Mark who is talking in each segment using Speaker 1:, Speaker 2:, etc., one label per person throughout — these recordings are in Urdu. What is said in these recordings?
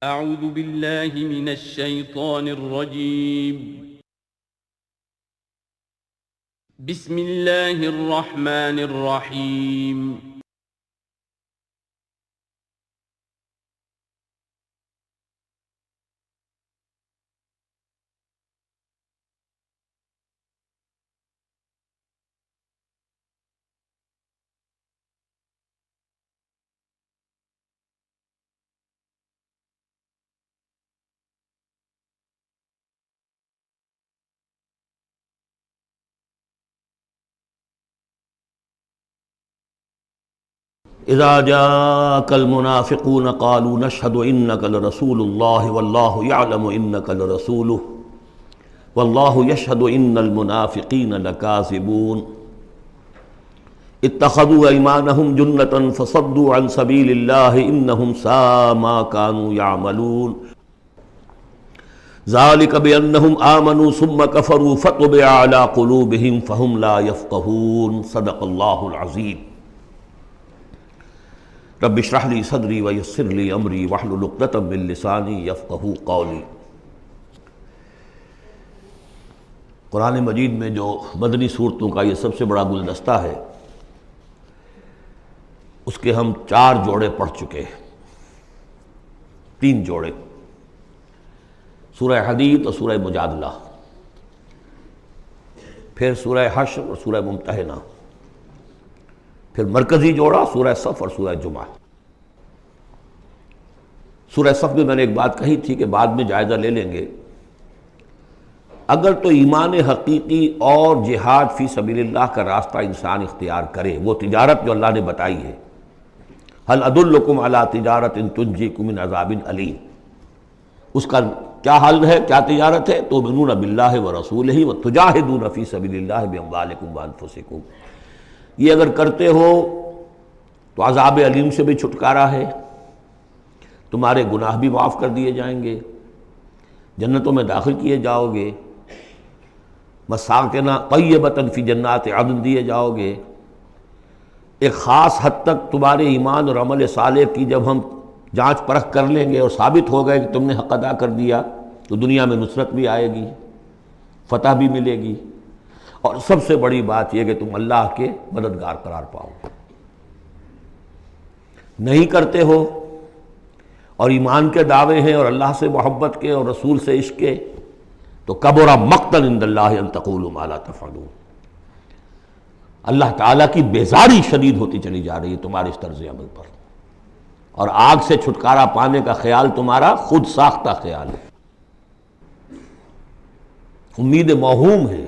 Speaker 1: اعوذ باللہ من الشیطان الرجیم بسم اللہ الرحمن الرحیم
Speaker 2: اذا جاءك المنافقون قالوا نشهد انك لرسول الله والله يعلم انك لرسوله والله يشهد ان المنافقين لكاذبون اتخذوا ايمانهم جنة فصدوا عن سبيل الله انهم ساء ما كانوا يعملون ذلك بانهم امنوا ثم كفروا فطبع على قلوبهم فهم لا يفقهون صدق الله العظيم رب اشرح لي صدری ویسر لي امری واحلل عقدۃ من لسانی یفقہوا قولی۔ قرآن مجید میں جو مدنی صورتوں کا یہ سب سے بڑا گلدستہ ہے، اس کے ہم 4 جوڑے پڑھ چکے ہیں، 3 جوڑے، سورہ حدید اور سورہ مجادلہ، پھر سورہ حشر اور سورہ ممتحنہ، پھر مرکزی جوڑا سورہ صف اور سورہ جمعہ۔ سورہ صف میں نے ایک بات کہی تھی کہ بعد میں جائزہ لے لیں گے، اگر تو ایمان حقیقی اور جہاد فی سبیل اللہ کا راستہ انسان اختیار کرے، وہ تجارت جو اللہ نے بتائی ہے، هل ادلکم علی تجارت تنجیکم من عذاب علیم، اس کا کیا حل ہے، کیا تجارت ہے؟ تؤمنون باللہ ورسولہ وتجاہدون فی سبیل اللہ باموالکم وانفسکم، یہ اگر کرتے ہو تو عذاب علیم سے بھی چھٹکارا ہے، تمہارے گناہ بھی معاف کر دیے جائیں گے، جنتوں میں داخل کیے جاؤ گے، مساکن طیبۃ فی جنات عدن دیے جاؤ گے۔ ایک خاص حد تک تمہارے ایمان اور عمل صالح کی جب ہم جانچ پرکھ کر لیں گے اور ثابت ہو گئے کہ تم نے حق ادا کر دیا، تو دنیا میں نصرت بھی آئے گی، فتح بھی ملے گی، اور سب سے بڑی بات یہ کہ تم اللہ کے مددگار قرار پاؤ۔ نہیں کرتے ہو اور ایمان کے دعوے ہیں اور اللہ سے محبت کے اور رسول سے عشق کے، تو کبر مقتا عند اللہ ان تقولوا ما لا تفعلون، اللہ تعالیٰ کی بیزاری شدید ہوتی چلی جا رہی ہے تمہارے اس طرز عمل پر، اور آگ سے چھٹکارا پانے کا خیال تمہارا خود ساختہ خیال ہے، امید موہوم ہے،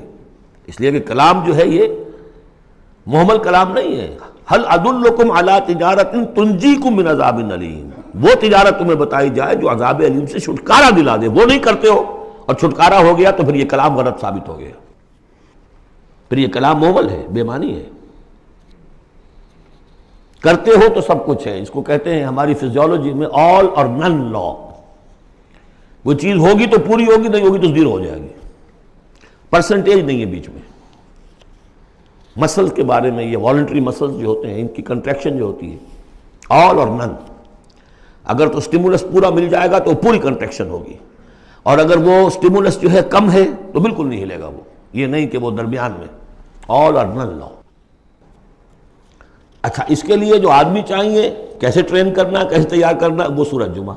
Speaker 2: اس لیے کہ کلام جو ہے یہ محمل کلام نہیں ہے۔ هل ادلکم علی تجارت تنجیکم من عذاب علیم، وہ تجارت تمہیں بتائی جائے جو عذاب علیم سے چھٹکارا دلا دے، وہ نہیں کرتے ہو اور چھٹکارا ہو گیا تو پھر یہ کلام غلط ثابت ہو گیا، پھر یہ کلام محمل ہے، بے معنی ہے۔ کرتے ہو تو سب کچھ ہے، اس کو کہتے ہیں ہماری فزیولوجی میں آل اور نن لا، وہ چیز ہوگی تو پوری ہوگی، نہیں ہوگی تو زیرو ہو جائے گی، پرسنٹیج نہیں ہے بیچ میں۔ مسلز کے بارے میں، یہ والنٹری مسلز جو ہوتے ہیں، ان کی کنٹریکشن جو ہوتی ہے آل اور نن، اگر تو سٹیمولس پورا مل جائے گا تو پوری کنٹریکشن ہوگی، اور اگر وہ سٹیمولس جو ہے کم ہے تو بالکل نہیں ہلے گا وہ، یہ نہیں کہ وہ درمیان میں، آل اور نن لا۔ اچھا، اس کے لیے جو آدمی چاہیے کیسے ٹرین کرنا، کیسے تیار کرنا، وہ سورہ جمعہ۔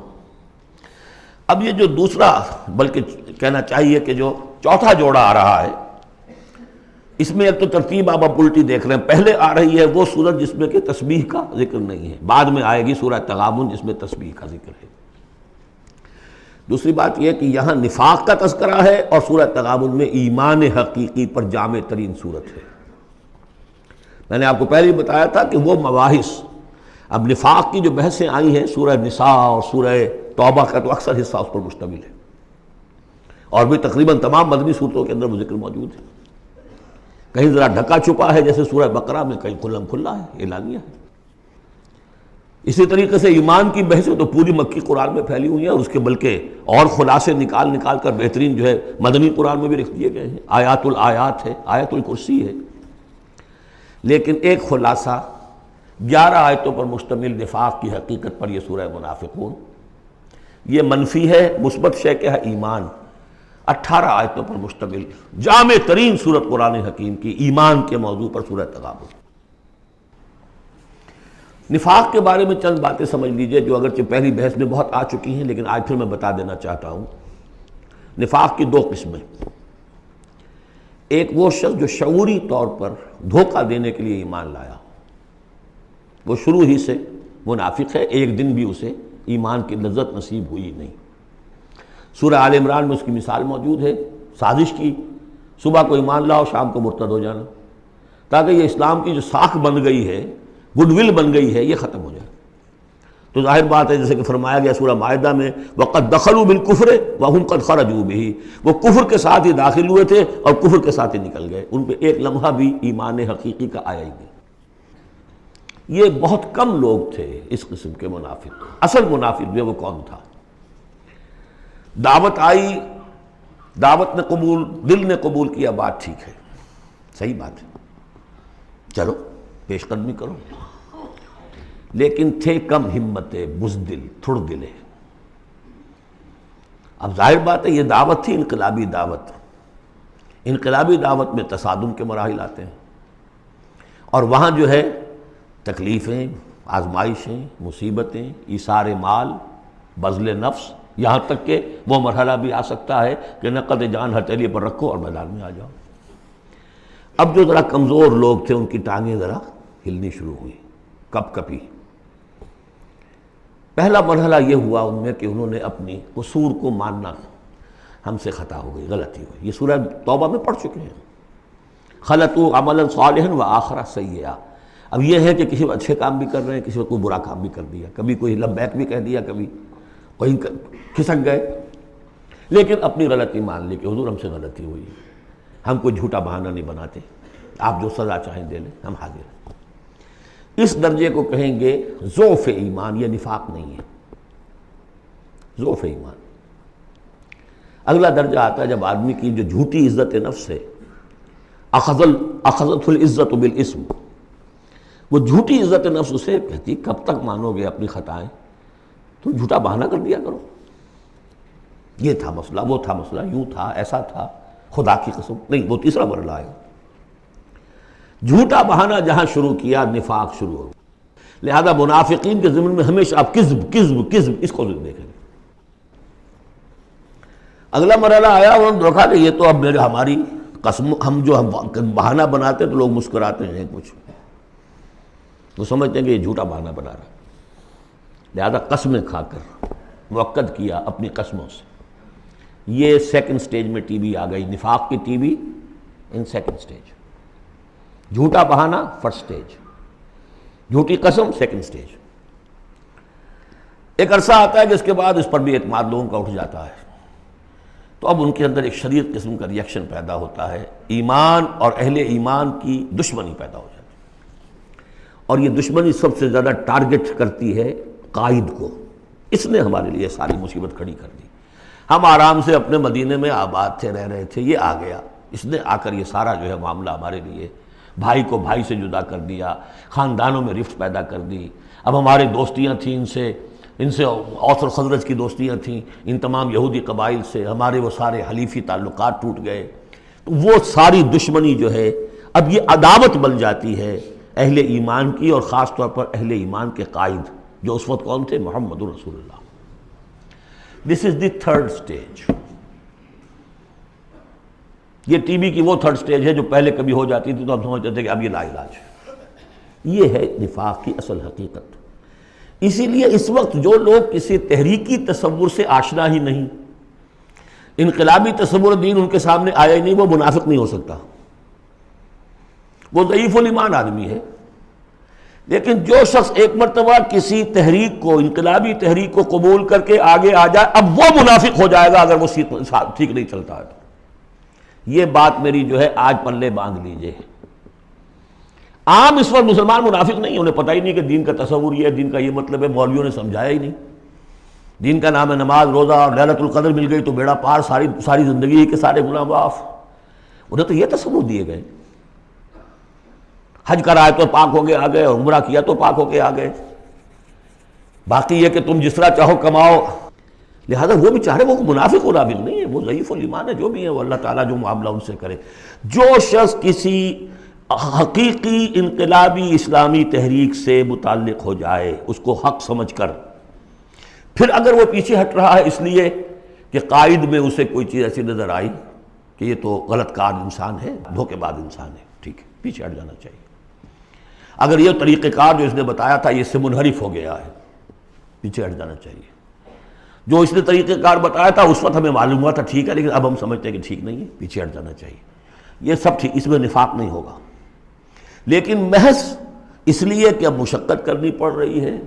Speaker 2: اب یہ جو دوسرا، بلکہ کہنا چاہیے کہ جو چوتھا جوڑا آ رہا ہے، اس میں ایک تو ترتیب آپ الٹی دیکھ رہے ہیں، پہلے آ رہی ہے وہ سورت جس میں کہ تسبیح کا ذکر نہیں ہے، بعد میں آئے گی سورہ تغابن جس میں تسبیح کا ذکر ہے۔ دوسری بات یہ کہ یہاں نفاق کا تذکرہ ہے، اور سورہ تغابن میں ایمان حقیقی پر جامع ترین صورت ہے۔ میں نے آپ کو پہلے ہی بتایا تھا کہ وہ مباحث، اب نفاق کی جو بحثیں آئی ہیں سورہ نساء اور سورہ توبہ کا تو اکثر حصہ اس پر مشتمل ہے، اور بھی تقریباً تمام مدنی صورتوں کے اندر وہ ذکر موجود ہے، کہیں ذرا ڈھکا چھپا ہے جیسے سورہ بقرہ میں، کہیں کھلم کھلا ہے، اعلانیہ ہے۔ اسی طریقے سے ایمان کی بحثیں تو پوری مکی قرآن میں پھیلی ہوئی ہیں، اور اس کے بلکہ اور خلاصے نکال نکال کر بہترین جو ہے مدنی قرآن میں بھی لکھ دیے گئے ہیں، آیات الآیات ہے، آیت الکرسی ہے۔ لیکن ایک خلاصہ 11 آیتوں پر مشتمل نفاق کی حقیقت پر یہ سورہ منافقون، یہ منفی ہے، مثبت شے کیا ہے؟ ایمان۔ 18 آیتوں پر مشتمل جامع ترین سورت قرآن حکیم کی ایمان کے موضوع پر سورہ تغابن۔ نفاق کے بارے میں چند باتیں سمجھ لیجئے جو اگرچہ پہلی بحث میں بہت آ چکی ہیں، لیکن آج پھر میں بتا دینا چاہتا ہوں۔ نفاق کی 2 قسمیں، ایک وہ شخص جو شعوری طور پر دھوکہ دینے کے لیے ایمان لایا، وہ شروع ہی سے منافق ہے، ایک دن بھی اسے ایمان کی لذت نصیب ہوئی نہیں۔ سورہ آل عمران میں اس کی مثال موجود ہے، سازش کی، صبح کو ایمان لاؤ، شام کو مرتد ہو جانا، تاکہ یہ اسلام کی جو ساکھ بن گئی ہے، گڈ ول بن گئی ہے، یہ ختم ہو جائے۔ تو ظاہر بات ہے جیسے کہ فرمایا گیا سورہ مائدہ میں وَقَدْ دَخَلُوا بِالْكُفْرِ وَهُمْ قَدْ خَرَجُوا بِهِ، وہ کفر کے ساتھ ہی داخل ہوئے تھے اور کفر کے ساتھ ہی نکل گئے، ان پہ ایک لمحہ بھی ایمان حقیقی کا آیا ہی نہیں۔ یہ بہت کم لوگ تھے اس قسم کے منافق۔ اصل منافق جو وہ کون تھا؟ دعوت آئی، دعوت نے قبول، دل نے قبول کیا، بات ٹھیک ہے، صحیح بات ہے، چلو پیش قدمی کرو، لیکن تھے کم ہمتیں، بزدل، تھڑ دلے۔ اب ظاہر بات ہے یہ دعوت تھی انقلابی دعوت، انقلابی دعوت میں تصادم کے مراحل آتے ہیں، اور وہاں جو ہے تکلیفیں، آزمائشیں، مصیبتیں، ایثار مال، بذل نفس، یہاں تک کہ وہ مرحلہ بھی آ سکتا ہے کہ نقد جان ہتھیلی پر رکھو اور میدان میں آ جاؤ۔ اب جو ذرا کمزور لوگ تھے ان کی ٹانگیں ذرا ہلنی شروع ہوئی، کپ کپی۔ پہلا مرحلہ یہ ہوا ان میں کہ انہوں نے اپنی قصور کو ماننا، ہم سے خطا ہو گئی، غلطی ہوئی۔ یہ سورہ توبہ میں پڑھ چکے ہیں، خلطوا عملا صالحا وآخر سیئا۔ اب یہ ہے کہ کسی اچھے کام بھی کر رہے ہیں، کسی وقت کوئی برا کام بھی کر دیا، کبھی کوئی لبیک بھی کہہ دیا، کبھی کوئی کھسک گئے، لیکن اپنی غلطی مان لی کہ حضور ہم سے غلطی ہوئی، ہم کوئی جھوٹا بہانہ نہیں بناتے، آپ جو سزا چاہیں دے لیں، ہم حاضر ہیں۔ اس درجے کو کہیں گے ضعف ایمان، یہ نفاق نہیں ہے، ضعف ایمان۔ اگلا درجہ آتا ہے جب آدمی کی جو جھوٹی عزت نفس ہے، اخذت العزت بالاسم، وہ جھوٹی عزت نفس اسے کہتی کب تک مانو گے اپنی خطائیں، تم جھوٹا بہانہ کر دیا کرو، یہ تھا مسئلہ، وہ تھا مسئلہ، یوں تھا، ایسا تھا، خدا کی قسم نہیں۔ وہ تیسرا مرحلہ ہے، جھوٹا بہانہ جہاں شروع کیا نفاق شروع ہو۔ لہذا منافقین کے ضمن میں ہمیشہ آپ کذب کذب کذب اس کو دیکھیں گے۔ اگلا مرحلہ آیا، انہوں نے دیکھا کہ یہ تو اب ہماری قسم، ہم جو بہانہ بناتے تو لوگ مسکراتے ہیں، کچھ وہ سمجھتے ہیں کہ یہ جھوٹا بہانہ بنا رہا ہے، لہذا قسمیں کھا کر مؤکد کیا اپنی قسموں سے۔ یہ سیکنڈ سٹیج میں ٹی بی آ گئی، نفاق کی T B in second stage, جھوٹا بہانہ فرسٹ سٹیج، جھوٹی قسم سیکنڈ سٹیج۔ ایک عرصہ آتا ہے کہ اس کے بعد اس پر بھی اعتماد لوگوں کا اٹھ جاتا ہے، تو اب ان کے اندر ایک شدید قسم کا ریئیکشن پیدا ہوتا ہے، ایمان اور اہل ایمان کی دشمنی پیدا ہو جاتی ہے، اور یہ دشمنی سب سے زیادہ ٹارگٹ کرتی ہے قائد کو۔ اس نے ہمارے لیے ساری مصیبت کھڑی کر دی، ہم آرام سے اپنے مدینے میں آباد تھے، رہ رہے تھے، یہ آ گیا، اس نے آ کر یہ سارا جو ہے معاملہ ہمارے لیے، بھائی کو بھائی سے جدا کر دیا، خاندانوں میں رفت پیدا کر دی۔ اب ہماری دوستیاں تھیں ان سے اوس اور خزرج کی دوستیاں تھیں، ان تمام یہودی قبائل سے ہمارے وہ سارے حلیفی تعلقات ٹوٹ گئے، تو وہ ساری دشمنی جو ہے اب یہ عداوت بن جاتی ہے اہل ایمان کی، اور خاص طور پر اہل ایمان کے قائد جو اس وقت کون تھے؟ محمد رسول اللہ۔ دس از دی تھرڈ سٹیج۔ یہ ٹی بی کی وہ تھرڈ سٹیج ہے جو پہلے کبھی ہو جاتی تھی تو ہم سمجھتے تھے کہ اب یہ لا علاج ہے۔ یہ ہے نفاق کی اصل حقیقت۔ اسی لیے اس وقت جو لوگ کسی تحریکی تصور سے آشنا ہی نہیں، انقلابی تصور دین ان کے سامنے آیا ہی نہیں، وہ منافق نہیں ہو سکتا، وہ ضعیف الایمان آدمی ہے۔ لیکن جو شخص ایک مرتبہ کسی تحریک کو، انقلابی تحریک کو قبول کر کے آگے آ جائے، اب وہ منافق ہو جائے گا اگر وہ ٹھیک نہیں چلتا ہے۔ یہ بات میری جو ہے آج پلے باندھ لیجئے۔ عام اس وقت مسلمان منافق نہیں، انہیں پتہ ہی نہیں کہ دین کا تصور یہ ہے، دین کا یہ مطلب ہے، مولویوں نے سمجھایا ہی نہیں۔ دین کا نام ہے نماز، روزہ، اور لیلۃ القدر مل گئی تو بیڑا پار، ساری زندگی کے سارے گناہ معاف۔ انہیں تو یہ تصور دیے گئے، حج کرائے تو پاک ہو کے آ گئے، اور عمرہ کیا تو پاک ہو کے آ گئے، باقی یہ کہ تم جس طرح چاہو کماؤ۔ لہذا وہ بیچارے وہ منافق نہیں ہے، وہ ضعیف الایمان ہے، جو بھی ہے وہ اللہ تعالیٰ جو معاملہ ان سے کرے۔ جو شخص کسی حقیقی انقلابی اسلامی تحریک سے متعلق ہو جائے اس کو حق سمجھ کر، پھر اگر وہ پیچھے ہٹ رہا ہے اس لیے کہ قائد میں اسے کوئی چیز ایسی نظر آئی کہ یہ تو غلط کار انسان ہے، دھوکے باز انسان ہے، ٹھیک ہے، پیچھے ہٹ جانا چاہیے۔ اگر یہ طریقہ کار جو اس نے بتایا تھا یہ اس سے منحرف ہو گیا ہے، پیچھے ہٹ جانا چاہیے۔ جو اس نے طریقہ کار بتایا تھا اس وقت ہمیں معلوم ہوا تھا ٹھیک ہے، لیکن اب ہم سمجھتے ہیں کہ ٹھیک نہیں ہے، پیچھے ہٹ جانا چاہیے۔ یہ سب ٹھیک، اس میں نفاق نہیں ہوگا، لیکن محض اس لیے کہ اب مشقت کرنی پڑ رہی ہے،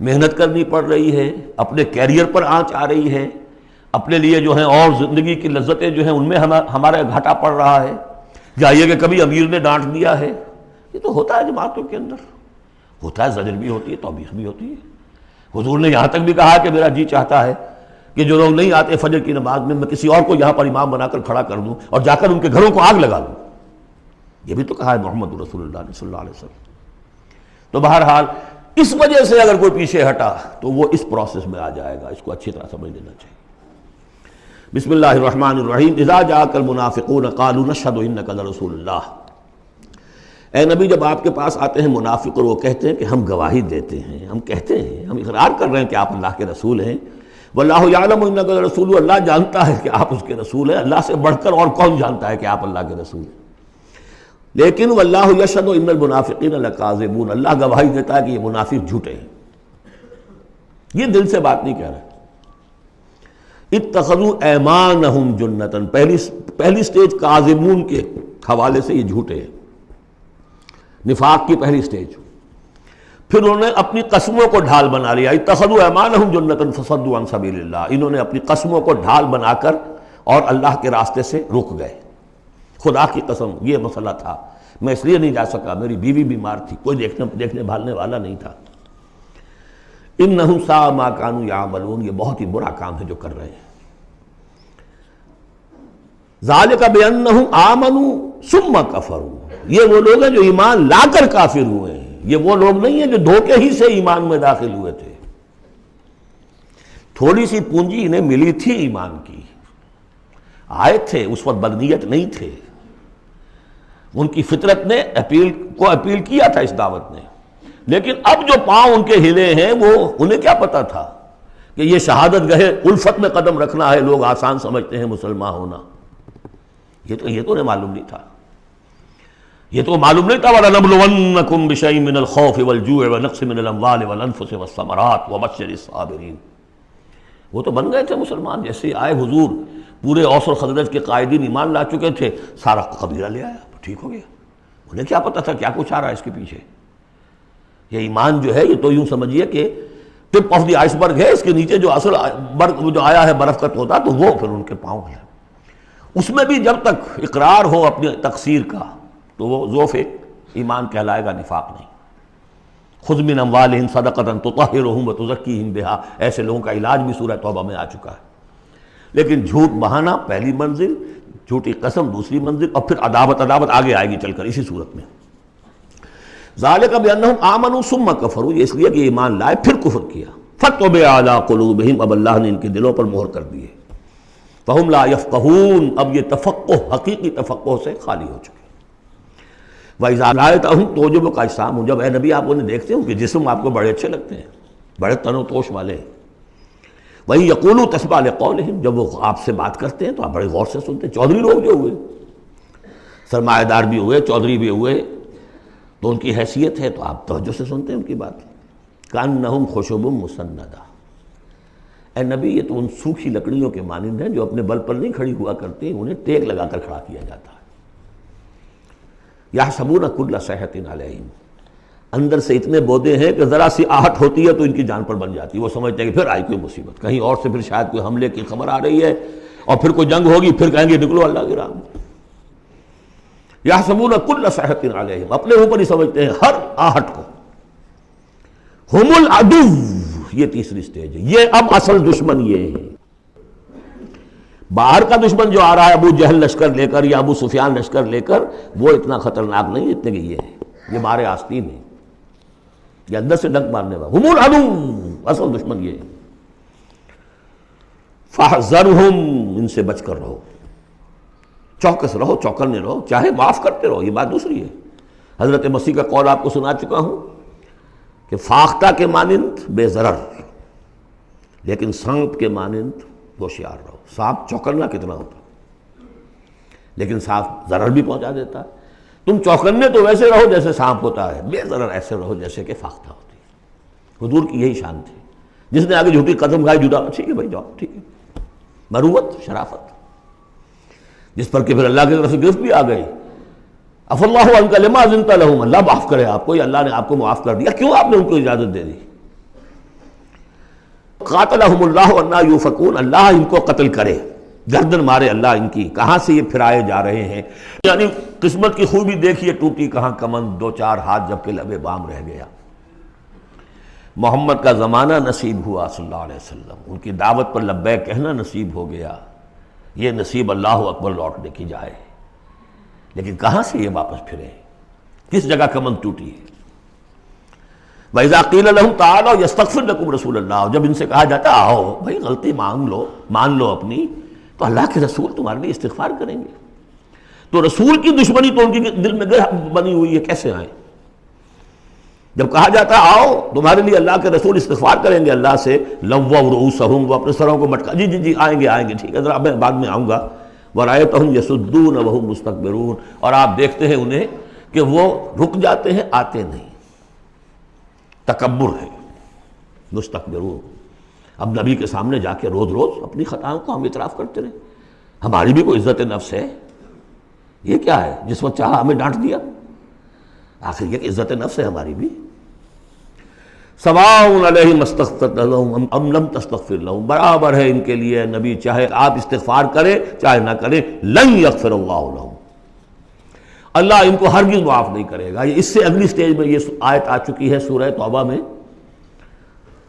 Speaker 2: محنت کرنی پڑ رہی ہے، اپنے کیریئر پر آنچ آ رہی ہے، اپنے لیے جو ہیں اور زندگی کی لذتیں جو ہیں ان میں ہمارا گھاٹا پڑ رہا ہے، یا یہ کہ کبھی امیر نے ڈانٹ دیا ہے، یہ تو ہوتا ہے جماعتوں کے اندر، ہوتا ہے، زجر بھی ہوتی ہے، توبیخ بھی ہوتی ہے۔ حضور نے یہاں تک بھی کہا کہ میرا جی چاہتا ہے کہ جو لوگ نہیں آتے فجر کی نماز میں کسی اور کو یہاں پر امام بنا کر کھڑا کر دوں اور جا کر ان کے گھروں کو آگ لگا دوں، یہ بھی تو کہا ہے محمد رسول اللہ صلی اللہ علیہ وسلم۔ تو بہرحال اس وجہ سے اگر کوئی پیچھے ہٹا تو وہ اس پروسیس میں آ جائے گا، اس کو اچھی طرح سمجھ لینا چاہیے۔ بسم اللہ الرحمن الرحیم، اذا جاءک المنافقون قالوا نشهد انک لرسول اللہ۔ اے نبی جب آپ کے پاس آتے ہیں منافق اور وہ کہتے ہیں کہ ہم گواہی دیتے ہیں، ہم کہتے ہیں، ہم اقرار کر رہے ہیں کہ آپ اللہ کے رسول ہیں، واللہ یعلم انک لرسول، اللہ جانتا ہے کہ آپ اس کے رسول ہیں، اللہ سے بڑھ کر اور کون جانتا ہے کہ آپ اللہ کے رسول ہیں، لیکن واللہ یشہد ان المنافقین لکاذبون، اللہ گواہی دیتا ہے کہ یہ منافق جھوٹے ہیں، یہ دل سے بات نہیں کہہ رہے۔ اتخذوا ایمانہم جنۃ، پہلی سٹیج کاذبون کے حوالے سے یہ جھوٹے ہیں، نفاق کی پہلی سٹیج۔ پھر انہوں نے اپنی قسموں کو ڈھال بنا لیا، اتخذوا ایمانہم جنۃ فصدوا عن سبیل اللہ، انہوں نے اپنی قسموں کو ڈھال بنا کر اور اللہ کے راستے سے رک گئے۔ خدا کی قسم یہ مسئلہ تھا، میں اس لیے نہیں جا سکا، میری بیوی بیمار تھی، کوئی دیکھنے بھالنے والا نہیں تھا۔ انہم ساء ما کانوا یعملون، یہ بہت ہی برا کام ہے جو کر رہے ہیں۔ ذالک بانہم آمنوا ثم کفروا، یہ وہ لوگ ہیں جو ایمان لا کر کافر ہوئے ہیں، یہ وہ لوگ نہیں ہیں جو دھوکے ہی سے ایمان میں داخل ہوئے تھے۔ تھوڑی سی پونجی انہیں ملی تھی ایمان کی، آئے تھے، اس وقت بدنیت نہیں تھے، ان کی فطرت نے اپیل کیا تھا اس دعوت نے، لیکن اب جو پاؤں ان کے ہلے ہیں وہ انہیں کیا پتا تھا کہ یہ شہادت گاہ الفت میں قدم رکھنا ہے، لوگ آسان سمجھتے ہیں مسلمان ہونا، یہ تو انہیں معلوم نہیں تھا، یہ تو معلوم نہیں تھا۔ وَلَنَبْلُوَنَّكُمْ بِشَيْءٍ مِّنَ الْخَوْفِ وَالْجُوعِ وَنَقْصٍ مِّنَ الْأَمْوَالِ وَالْأَنفُسِ وَالثَّمَرَاتِ وَبَشِّرِ الصَّابِرِينَ، وہ تو بن گئے تھے مسلمان، جیسے آئے حضور، پورے اوس اور خزرج کے قائدین ایمان لا چکے تھے، سارا قبیلہ لے آیا، ٹھیک ہو گیا، انہیں کیا پتا تھا کیا کچھ آ رہا ہے اس کے پیچھے۔ یہ ایمان جو ہے یہ تو یوں سمجھیے کہ ٹپ آف دی آئس برگ ہے، اس کے نیچے جو اصل برگ جو آیا ہے برف کا توتا، تو وہ پھر ان کے پاؤں ہے، اس میں بھی جب تک اقرار ہو اپنی تقصیر کا تو وہ ذوف ایمان کہلائے گا، نفاق نہیں۔ خذ من اموالہم صدقۃ تطہرہم وتزکیہم بہا، ایسے لوگوں کا علاج بھی سورہ توبہ میں آ چکا ہے۔ لیکن جھوٹ بہانا پہلی منزل، جھوٹی قسم دوسری منزل، اور پھر عداوت آگے آئے گی چل کر اسی صورت میں۔ ذالک بانہم آمنوا ثم کفروا، یہ اس لیے کہ ایمان لائے پھر کفر کیا۔ فطبع علی قلوبہم، اب اللہ نے ان کے دلوں پر مہر کر دی ہے۔ فہم لا یفقہون، اب یہ تفقہ حقیقی تفقہ سے خالی ہو چکے۔ وَإِذَا رَأَيْتَهُمْ تُعْجِبُكَ أَجْسَامُهُمْ، جب اے نبی آپ انہیں دیکھتے ہو کہ جسم آپ کو بڑے اچھے لگتے ہیں، بڑے تن و توش والے ہیں۔ وَإِن يَقُولُوا تَسْمَعْ لِقَوْلِهِمْ، جب وہ آپ سے بات کرتے ہیں تو آپ بڑے غور سے سنتے ہیں۔ چودھری لوگ جو ہوئے، سرمایہ دار بھی ہوئے، چودھری بھی ہوئے، تو ان کی حیثیت ہے تو آپ توجہ سے سنتے ہیں ان کی بات۔ كَأَنَّهُمْ خُشُبٌ مُّسَنَّدَةٌ، اے نبی یہ تو ان سوکھی لکڑیوں کے مانند ہیں جو اپنے بل پر نہیں کھڑی ہوا کرتی، انہیں ٹیک لگا کر کھڑا کیا جاتا ہے۔ یحسبون کل صیحۃ علیہم، اندر سے اتنے بودے ہیں کہ ذرا سی آہٹ ہوتی ہے تو ان کی جان پر بن جاتی ہے، وہ سمجھتے ہیں کہ پھر آئی کوئی مصیبت، کہیں اور سے پھر شاید کوئی حملے کی خبر آ رہی ہے، اور پھر کوئی جنگ ہوگی، پھر کہیں گے نکلو اللہ کی راہ میں۔ یحسبون کل صیحۃ علیہم، اپنے اوپر ہی سمجھتے ہیں ہر آہٹ کو۔ ہم العدو، یہ تیسری سٹیج ہے، یہ اب اصل دشمن یہ ہے۔ باہر کا دشمن جو آ رہا ہے ابو جہل لشکر لے کر یا ابو سفیان لشکر لے کر، وہ اتنا خطرناک نہیں اتنے کہ یہ ہے، یہ مارے آستین ہے، یہ اندر سے ڈنک مارنے والا۔ ہم العدو، اصل دشمن یہ ہے۔ فاحذرہم، ان سے بچ کر رہو، چوکس رہو، چوکنے رہو، چاہے معاف کرتے رہو، یہ بات دوسری ہے۔ حضرت مسیح کا قول آپ کو سنا چکا ہوں کہ فاختہ کے مانند بے ضرر، لیکن سانپ کے مانند ہوشیار رہو۔ سانپ چوکنا کتنا ہوتا، لیکن سانپ ضرر بھی پہنچا دیتا ہے۔ تم چوکنے تو ویسے رہو جیسے سانپ ہوتا ہے، بے ضرر ایسے رہو جیسے کہ فاختہ ہوتی ہے۔ حضور کی یہی شان تھی۔ جس نے آگے جھوٹی قدم کھائی، جھوٹا ٹھیک ہے بھائی جاؤ، ٹھیک ہے، مروت، شرافت، جس پر کہ پھر اللہ کی طرف سے گرفت بھی آ گئی۔ عفو اللہ عنک لما اذنت لہم، اللہ معاف کرے آپ کو، یا اللہ نے آپ کو معاف کر دیا، کیوں آپ نے ان کو اجازت دے دی؟ قاتلہم اللہ انا یوفکون، اللہ ان کو قتل کرے، گردن مارے اللہ ان کی، کہاں سے یہ پھرائے جا رہے ہیں۔ یعنی قسمت کی خوبی دیکھیے، ٹوٹی کہاں کمند، دو چار ہاتھ جب کہ لبے بام رہ گیا۔ محمد کا زمانہ نصیب ہوا صلی اللہ علیہ وسلم، ان کی دعوت پر لبیک کہنا نصیب ہو گیا، یہ نصیب اللہ اکبر لوٹنے کی جائے، لیکن کہاں سے یہ واپس پھرے، کس جگہ کمند ٹوٹی ہے۔ وَإِذَا قِيلَ لَهُمْ تَعَالَوْا يَسْتَغْفِرْ لَكُمْ رَسُولُ اللَّهُ، جب ان سے کہا جاتا آؤ بھائی غلطی مان لو اپنی، تو اللہ کے رسول تمہارے لیے استغفار کریں گے۔ تو رسول کی دشمنی تو ان کے دل میں بنی ہوئی ہے، کیسے آئیں؟ جب کہا جاتا آؤ تمہارے لیے اللہ کے رسول استغفار کریں گے اللہ سے، لووا رؤوسہم، وہ اپنے سروں کو مٹکا، جی جی جی آئیں گے ٹھیک ہے ذرا میں بعد میں آؤں گا، ورأیتہم یصدون وہم مستکبرون، اور آپ دیکھتے ہیں انہیں کہ وہ رک جاتے ہیں، آتے نہیں، تکبر ہے، مستکبرون۔ اب نبی کے سامنے جا کے روز روز اپنی خطاؤں کو ہم اعتراف کرتے رہے، ہماری بھی کوئی عزت نفس ہے؟ یہ کیا ہے جس وقت چاہا ہمیں ڈانٹ دیا؟ آخر یہ کہ عزت نفس ہے ہماری بھی۔ سواء علیہم استغفرت لہم ام لم تستغفر لہم، برابر ہے ان کے لیے نبی، چاہے آپ استغفار کریں چاہے نہ کریں، لن یغفر اللہ لہم، اللہ ان کو ہرگز معاف نہیں کرے گا۔ اس سے اگلی سٹیج میں یہ آیت آ چکی ہے سورہ توبہ میں،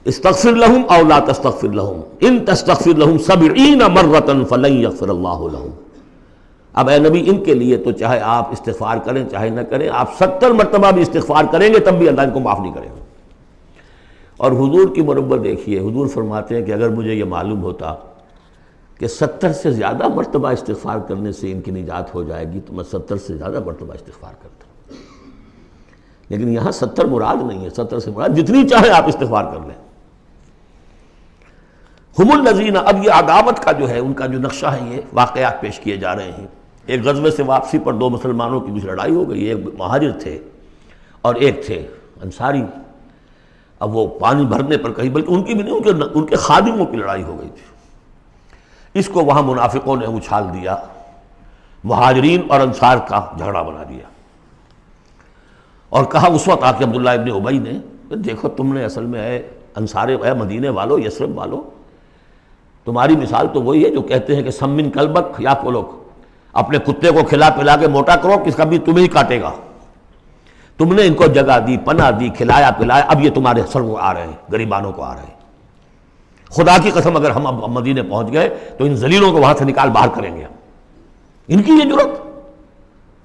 Speaker 2: استغفر لہم او لا تستغفر لہم ان تستغفر لہم 70 مرۃ فلن یغفر اللہ لہم۔ اب اے نبی ان کے لیے تو چاہے آپ استغفار کریں چاہے نہ کریں، آپ 70 مرتبہ بھی استغفار کریں گے تب بھی اللہ ان کو معاف نہیں کرے گا۔ اور حضور کی مربت دیکھیے، حضور فرماتے ہیں کہ اگر مجھے یہ معلوم ہوتا کہ 70 سے زیادہ مرتبہ استغفار کرنے سے ان کی نجات ہو جائے گی تو میں 70 سے زیادہ مرتبہ استغفار کرتا، لیکن یہاں 70 مراد نہیں ہے، 70 سے مراد جتنی چاہے آپ استغفار کر لیں۔ ہم الذین، اب یہ عداوت کا جو ہے ان کا جو نقشہ ہے، یہ واقعات پیش کیے جا رہے ہیں۔ ایک غزوے سے واپسی پر دو مسلمانوں کی بیچ لڑائی ہو گئی، ایک مہاجر تھے اور ایک تھے انصاری۔ اب وہ پانی بھرنے پر کہیں، بلکہ ان کی بھی نہیں، ان کے خادموں کی لڑائی ہو گئی تھی۔ اس کو وہاں منافقوں نے اچھال دیا، مہاجرین اور انصار کا جھگڑا بنا دیا، اور کہا اس وقت آ کے عبداللہ ابن ابی نے، دیکھو تم نے اصل میں اے مدینے والو، یثرب والو، تمہاری مثال تو وہی ہے جو کہتے ہیں کہ سمن کلبک یا کلوک، اپنے کتے کو کھلا پلا کے موٹا کرو، کس کا بھی تمہیں ہی کاٹے گا۔ تم نے ان کو جگہ دی، پناہ دی، کھلایا پلایا، اب یہ تمہارے سر کو آ رہے ہیں، غریبانوں کو آ رہے ہیں۔ خدا کی قسم اگر ہم اب مدینے پہنچ گئے تو ان ذلیلوں کو وہاں سے نکال باہر کریں گے۔ ان کی یہ جرت،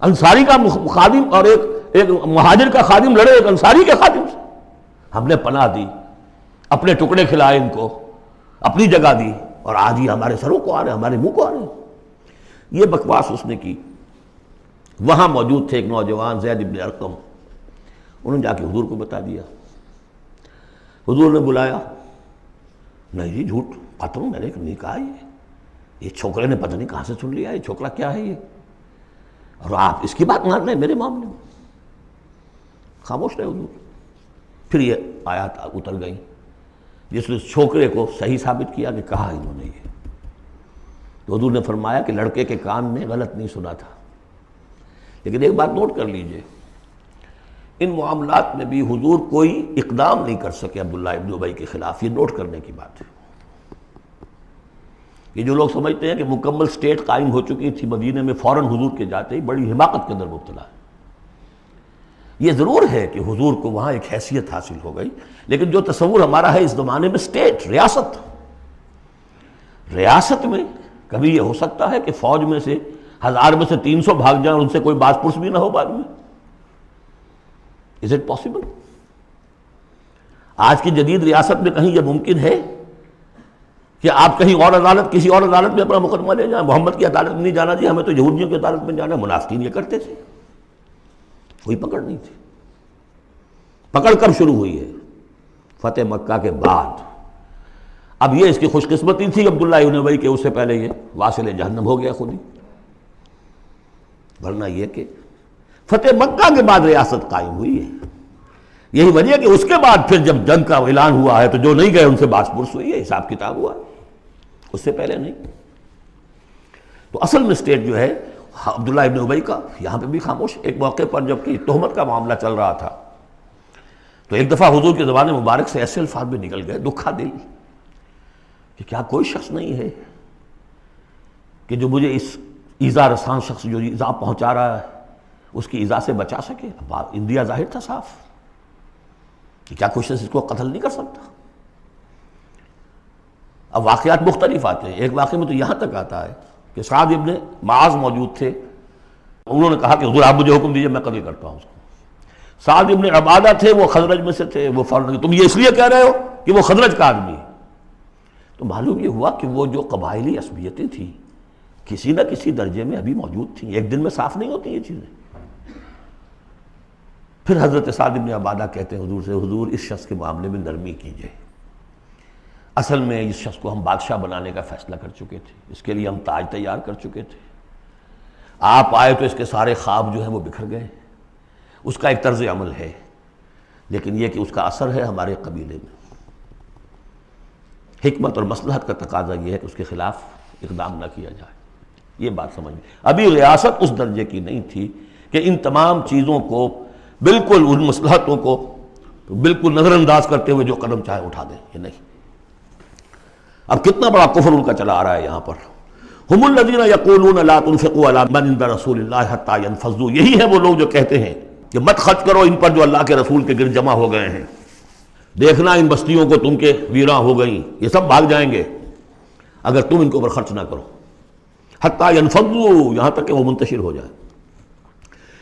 Speaker 2: انصاری کا خادم اور ایک مہاجر کا خادم لڑے ایک انصاری کے خادم سے، ہم نے پناہ دی، اپنے ٹکڑے کھلائے، ان کو اپنی جگہ دی، اور آج ہی ہمارے سروں کو آ رہے ہیں، ہمارے منہ کو آ رہے ہیں۔ یہ بکواس اس نے کی۔ وہاں موجود تھے ایک نوجوان زید بن ارقم، انہوں نے جا کے حضور کو بتا دیا۔ حضور نے بلایا، نہیں جی جھوٹ ختم، میں نے نہیں کہا، یہ چھوکرے نے پتہ نہیں کہاں سے سن لیا، یہ چھوکرا کیا ہے یہ، اور آپ اس کی بات مان رہے ہیں میرے معاملے میں۔ خاموش رہے حضور۔ پھر یہ آیات اتر گئیں جس نے چھوکرے کو صحیح ثابت کیا کہ کہا انہوں نے یہ۔ تو حضور نے فرمایا کہ لڑکے کے کان نے غلط نہیں سنا تھا، لیکن ایک بات نوٹ کر لیجئے، ان معاملات میں بھی حضور کوئی اقدام نہیں کر سکے عبداللہ ابن ابی کے خلاف، یہ نوٹ کرنے کی بات ہے۔ یہ جو لوگ سمجھتے ہیں کہ مکمل سٹیٹ قائم ہو چکی تھی مدینے میں، فوراً حضور کے جاتے ہی بڑی حماقت کے اندر مبتلا ہے۔ یہ ضرور ہے کہ حضور کو وہاں ایک حیثیت حاصل ہو گئی، لیکن جو تصور ہمارا ہے اس زمانے میں سٹیٹ، ریاست میں کبھی یہ ہو سکتا ہے کہ فوج میں سے 1000 میں سے 300 بھاگ جائیں، ان سے کوئی باز پرس بھی نہ ہو بعد میں؟ Is it possible؟ آج کی جدید ریاست میں کہیں یہ ممکن ہے کہ آپ کہیں اور عدالت کسی اور عدالت میں اپنا مقدمہ لے جائیں، محمد کی عدالت میں نہیں جانا جی، ہمیں تو یہودیوں کی عدالت میں جانا ہے۔ منافقین یہ کرتے تھے، کوئی پکڑ نہیں تھی۔ پکڑ کب شروع ہوئی ہے؟ فتح مکہ کے بعد۔ اب یہ اس کی خوش قسمتی تھی عبداللہ ابن ابی کہ اس سے پہلے یہ واصل جہنم ہو گیا خود ہی، ورنہ یہ کہ فتح مکہ کے بعد ریاست قائم ہوئی ہے۔ یہی وجہ کہ اس کے بعد پھر جب جنگ کا اعلان ہوا ہے تو جو نہیں گئے ان سے باس پرس ہوئی ہے، حساب کتاب ہوا، اس سے پہلے نہیں۔ تو اصل میں اسٹیٹ جو ہے عبداللہ ابن ابی کا یہاں پہ بھی خاموش۔ ایک موقع پر جب کہ تہمت کا معاملہ چل رہا تھا تو ایک دفعہ حضور کے زبان مبارک سے ایسے الفاظ بھی نکل گئے، دکھا دل، کہ کیا کوئی شخص نہیں ہے کہ جو مجھے اس ایذا رسان شخص جو ایذا پہنچا رہا ہے اس کی ایذا سے بچا سکے۔ انڈیا ظاہر تھا صاف کہ کیا کوئی شخص اس کو قتل نہیں کر سکتا۔ اب واقعات مختلف آتے ہیں، ایک واقعے میں تو یہاں تک آتا ہے کہ سعد ابن معاذ موجود تھے، انہوں نے کہا کہ حضور آپ مجھے حکم دیجئے میں قتل کرتا ہوں اس کو۔ سعد ابن عبادہ تھے، وہ خزرج میں سے تھے، وہ فوراً تم یہ اس لیے کہہ رہے ہو کہ وہ خزرج کا آدمی ہے۔ تو معلوم یہ ہوا کہ وہ جو قبائلی عصبیتیں تھیں کسی نہ کسی درجے میں ابھی موجود تھیں، ایک دن میں صاف نہیں ہوتی یہ چیزیں۔ پھر حضرت سعد ابن عبادہ کہتے ہیں حضور سے، حضور اس شخص کے معاملے میں نرمی کیجئے، اصل میں اس شخص کو ہم بادشاہ بنانے کا فیصلہ کر چکے تھے، اس کے لیے ہم تاج تیار کر چکے تھے، آپ آئے تو اس کے سارے خواب جو ہیں وہ بکھر گئے۔ اس کا ایک طرز عمل ہے لیکن یہ کہ اس کا اثر ہے ہمارے قبیلے میں۔ حکمت اور مصلحت کا تقاضا یہ ہے کہ اس کے خلاف اقدام نہ کیا جائے، یہ بات سمجھ۔ ابھی ریاست اس درجے کی نہیں تھی کہ ان تمام چیزوں کو بالکل، ان مصلحتوں کو بالکل نظر انداز کرتے ہوئے جو قدم چاہے اٹھا دیں، یہ نہیں۔ اب کتنا بڑا کفر ان کا چلا آ رہا ہے یہاں پر۔ ہم الذین یقولون لا تنفقوا علی من عند رسول اللہ حتی ینفضوا، یہی ہے وہ لوگ جو کہتے ہیں کہ مت خرچ کرو ان پر جو اللہ کے رسول کے گرد جمع ہو گئے ہیں، دیکھنا ان بستیوں کو تم کے ویراں ہو گئیں، یہ سب بھاگ جائیں گے اگر تم ان کے اوپر خرچ نہ کرو، حتی ینفضوا، یہاں تک کہ وہ منتشر ہو جائیں۔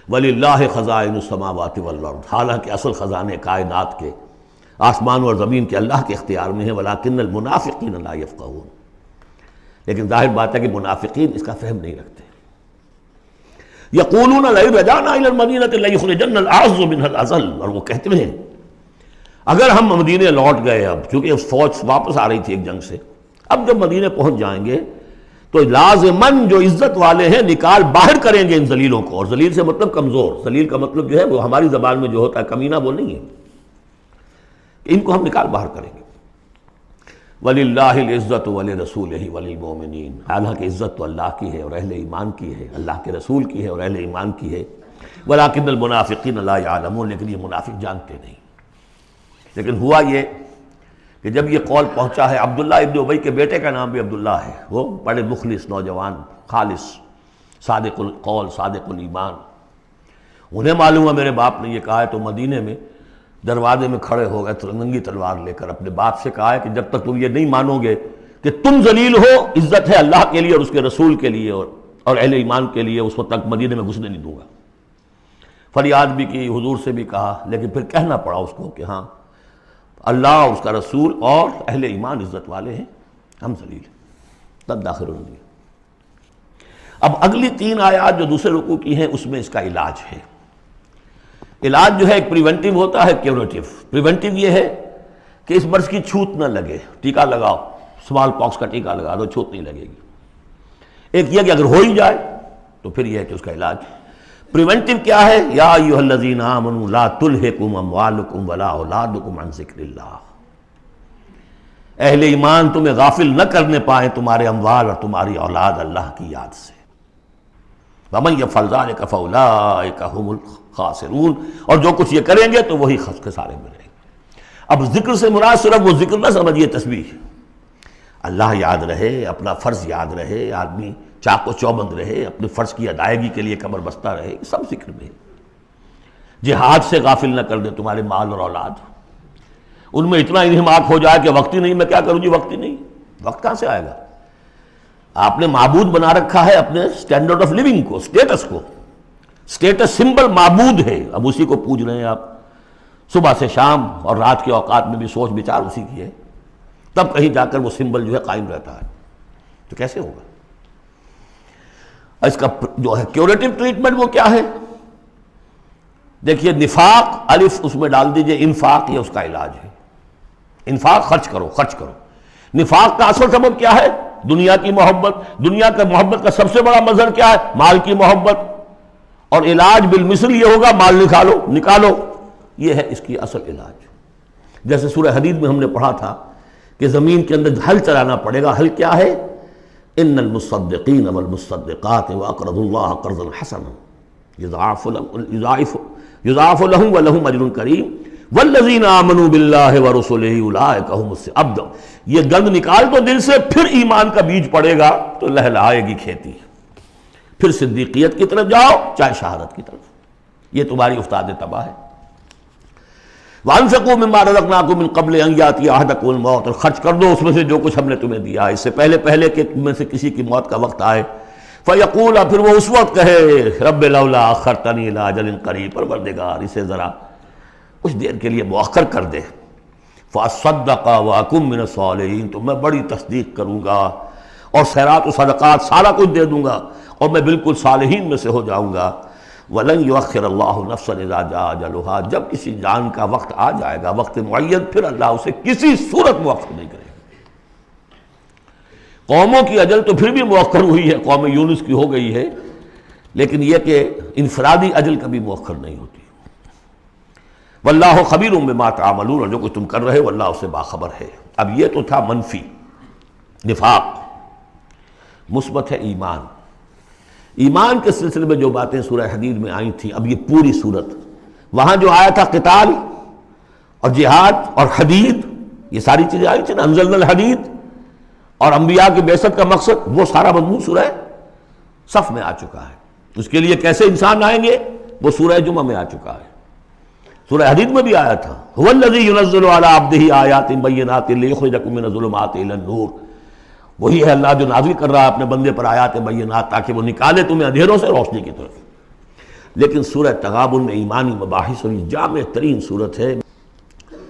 Speaker 2: وَلِلَّهِ خَزَائِنُ السَّمَاوَاتِ وَالْأَرْضِ، حالانکہ اصل خزانے کائنات کے آسمان اور زمین کے اللہ کے اختیار میں ہیں، وَلَٰكِنَّ الْمُنَافِقِينَ لَا يَفْقَهُونَ، لیکن ظاہر بات ہے کہ منافقین اس کا فہم نہیں رکھتے۔ يَقُولُونَ لَئِن رَجَعْنَا إِلَى الْمَدِينَةِ لَيُخْرِجَنَّ الْأَعَزُّ مِنْهَا الْأَذَلَّ، اور وہ کہتے ہیں اگر ہم مدینے لوٹ گئے، اب چونکہ فوج واپس آ رہی تھی ایک جنگ سے، اب جب مدینے پہنچ جائیں گے تو لازماً جو عزت والے ہیں نکال باہر کریں گے ان ذلیلوں کو، اور ذلیل سے مطلب کمزور، ذلیل کا مطلب جو ہے وہ ہماری زبان میں جو ہوتا ہے کمینہ، وہ نہیں ہے، کہ ان کو ہم نکال باہر کریں گے۔ وَلِلَّهِ الْعِزَّةُ وَلِرَسُولِهِ وَلِلْمُؤْمِنِينَ، حالانکہ عزت تو اللہ کی ہے اور اہل ایمان کی ہے، اللہ کے رسول کی ہے اور اہل ایمان کی ہے۔ وَلَٰكِنَّ الْمُنَافِقِينَ لَا يَعْلَمُونَ، لیکن یہ منافق جانتے نہیں۔ لیکن ہوا یہ کہ جب یہ قول پہنچا ہے، عبداللہ ابن ابی کے بیٹے کا نام بھی عبداللہ ہے، وہ بڑے مخلص نوجوان، خالص، صادق القول، صادق الایمان، انہیں معلوم ہے میرے باپ نے یہ کہا ہے، تو مدینے میں دروازے میں کھڑے ہو گئے ننگی تلوار لے کر، اپنے باپ سے کہا ہے کہ جب تک تم یہ نہیں مانو گے کہ تم ذلیل ہو، عزت ہے اللہ کے لیے اور اس کے رسول کے لیے اور اہل ایمان کے لیے، اس وقت تک مدینے میں گھسنے نہیں دوں گا۔ فریاد بھی کی، حضور سے بھی کہا، لیکن پھر کہنا پڑا اس کو کہ ہاں اللہ، اس کا رسول اور اہل ایمان عزت والے ہیں، ہم ذلیل ہیں، تب داخل ہو گئے۔ اب اگلی 3 آیات جو دوسرے رکوع کی ہیں اس میں اس کا علاج ہے۔ علاج جو ہے ایک پریونٹیو ہوتا ہے، کیوریٹیو۔ پریونٹیو یہ ہے کہ اس مرض کی چھوت نہ لگے، ٹیکہ لگاؤ، اسمال پاکس کا ٹیکہ لگا دو، چھوت نہیں لگے گی۔ ایک یہ کہ اگر ہو ہی جائے تو پھر یہ ہے کہ اس کا علاج۔ پریونٹیو کیا ہے؟ یا ایھا الذین آمنوا لا تلھکم اموالکم ولا اولادکم عن ذکر اللہ، اہل ایمان تمہیں غافل نہ کرنے پائیں تمہارے اموال اور تمہاری اولاد اللہ کی یاد سے۔ وَمَن يَفْعَلْ ذَلِكَ فَأُولَٰئِكَ هُمُ الْخَاسِرُونَ، اور جو کچھ یہ کریں گے تو وہی خسارے میں رہیں گے۔ اب ذکر سے مراد صرف وہ ذکر نہ سمجھیے تسبیح، اللہ یاد رہے، اپنا فرض یاد رہے، آدمی چاق و چوبند رہے، اپنے فرض کی ادائیگی کے لیے کمر بستہ رہے، سب ذکر میں۔ جہاد سے غافل نہ کر دیں تمہارے مال اور اولاد، ان میں اتنا انہماک ہو جائے کہ وقت ہی نہیں، میں کیا کروں جی، وقت ہی نہیں، وقت کہاں سے آئے گا؟ آپ نے معبود بنا رکھا ہے اپنے سٹینڈرڈ آف لیونگ کو، سٹیٹس کو، سٹیٹس سمبل معبود ہے، اب اسی کو پوج رہے ہیں آپ صبح سے شام، اور رات کے اوقات میں بھی سوچ بچار اسی کی ہے۔ تب کہیں جا کر وہ سمبل جو ہے قائم رہتا ہے. تو کیسے ہوگا؟ اس کا جو ہے کیوریٹو ٹریٹمنٹ وہ کیا ہے؟ دیکھیے نفاق الف اس میں ڈال دیجئے، انفاق یہ اس کا علاج ہے. انفاق خرچ کرو خرچ کرو. نفاق کا اصل سبب کیا ہے؟ دنیا کی محبت. دنیا کا محبت کا سب سے بڑا مظہر کیا ہے؟ مال کی محبت. اور علاج بالمثل یہ ہوگا مال نکالو. یہ ہے اس کی اصل علاج. جیسے سورہ حدید میں ہم نے پڑھا تھا کہ زمین کے اندر ہل چلانا پڑے گا. ہل کیا ہے؟ ان المصدقین والمصدقات واقرضوا اللہ قرضا حسنا یضاعف لهم ولهم اجر کریم والذین آمنوا باللہ ورسلہ اولئک هم اب یہ گند نکال تو دل سے، پھر ایمان کا بیج پڑے گا تو لہلائے گی کھیتی. پھر صدیقیت کی طرف جاؤ چاہے شہادت کی طرف. یہ تمہاری افتاد تباہ ہے. وَأَنفِقُوا مِمَّا رَزَقْنَاكُم مِّن قَبْلِ أَن يَأْتِيَ أَحَدَكُمُ الْمَوْتُ، اور خرچ کر دو اس میں سے جو کچھ ہم نے تمہیں دیا ہے، اس سے پہلے کہ تم میں سے کسی کی موت کا وقت آئے. فَيَقُولَ، پھر وہ اس وقت کہے رب لولا أَخَّرْتَنِي إِلَىٰ أَجَلٍ قَرِيبٍ، پروردگار اسے ذرا کچھ دیر کے لیے مؤخر کر دے. فَأَصَّدَّقَ وَأَكُن مِّنَ الصَّالِحِينَ، تو میں بڑی تصدیق کروں گا اور خیرات و صدقات سارا کچھ دے دوں گا اور میں بالکل صالحین میں سے ہو جاؤں گا. وَلَن يُؤَخِّرَ اللَّهُ نَفْسًا إِذَا جَاءَ أَجَلُهَا، جب کسی جان کا وقت آ جائے گا، وقت معین، پھر اللہ اسے کسی صورت مؤخر نہیں کرے گا. قوموں کی اجل تو پھر بھی مؤخر ہوئی ہے، قوم یونس کی ہو گئی ہے، لیکن یہ کہ انفرادی اجل کبھی مؤخر نہیں ہوتی. وَاللَّهُ خَبِيرٌ بِمَا تَعْمَلُونَ، جو کچھ تم کر رہے ہو اللہ اس سے باخبر ہے. اب یہ تو تھا منفی نفاق. مثبت ہے ایمان. ایمان کے سلسلے میں جو باتیں سورہ حدید میں آئی تھیں، اب یہ پوری صورت، وہاں جو آیا تھا قتال اور جہاد اور حدید، یہ ساری چیزیں آئی تھیں نا، انزلنا الحدید، اور انبیاء کی بعثت کا مقصد، وہ سارا مضمون سورہ صف میں آ چکا ہے. اس کے لیے کیسے انسان آئیں گے وہ سورہ جمعہ میں آ چکا ہے. سورہ حدید میں بھی آیا تھا هو الذی ينزل علی عبدہ آیات بینات لیخرجکم من الظلمات الی النور، وہی ہے اللہ جو نازل کر رہا ہے اپنے بندے پر آیات بینات تاکہ وہ نکالے تمہیں اندھیروں سے روشنی کی طرف. لیکن سورہ تغابن میں ایمانی مباحث اور جامع ترین صورت ہے.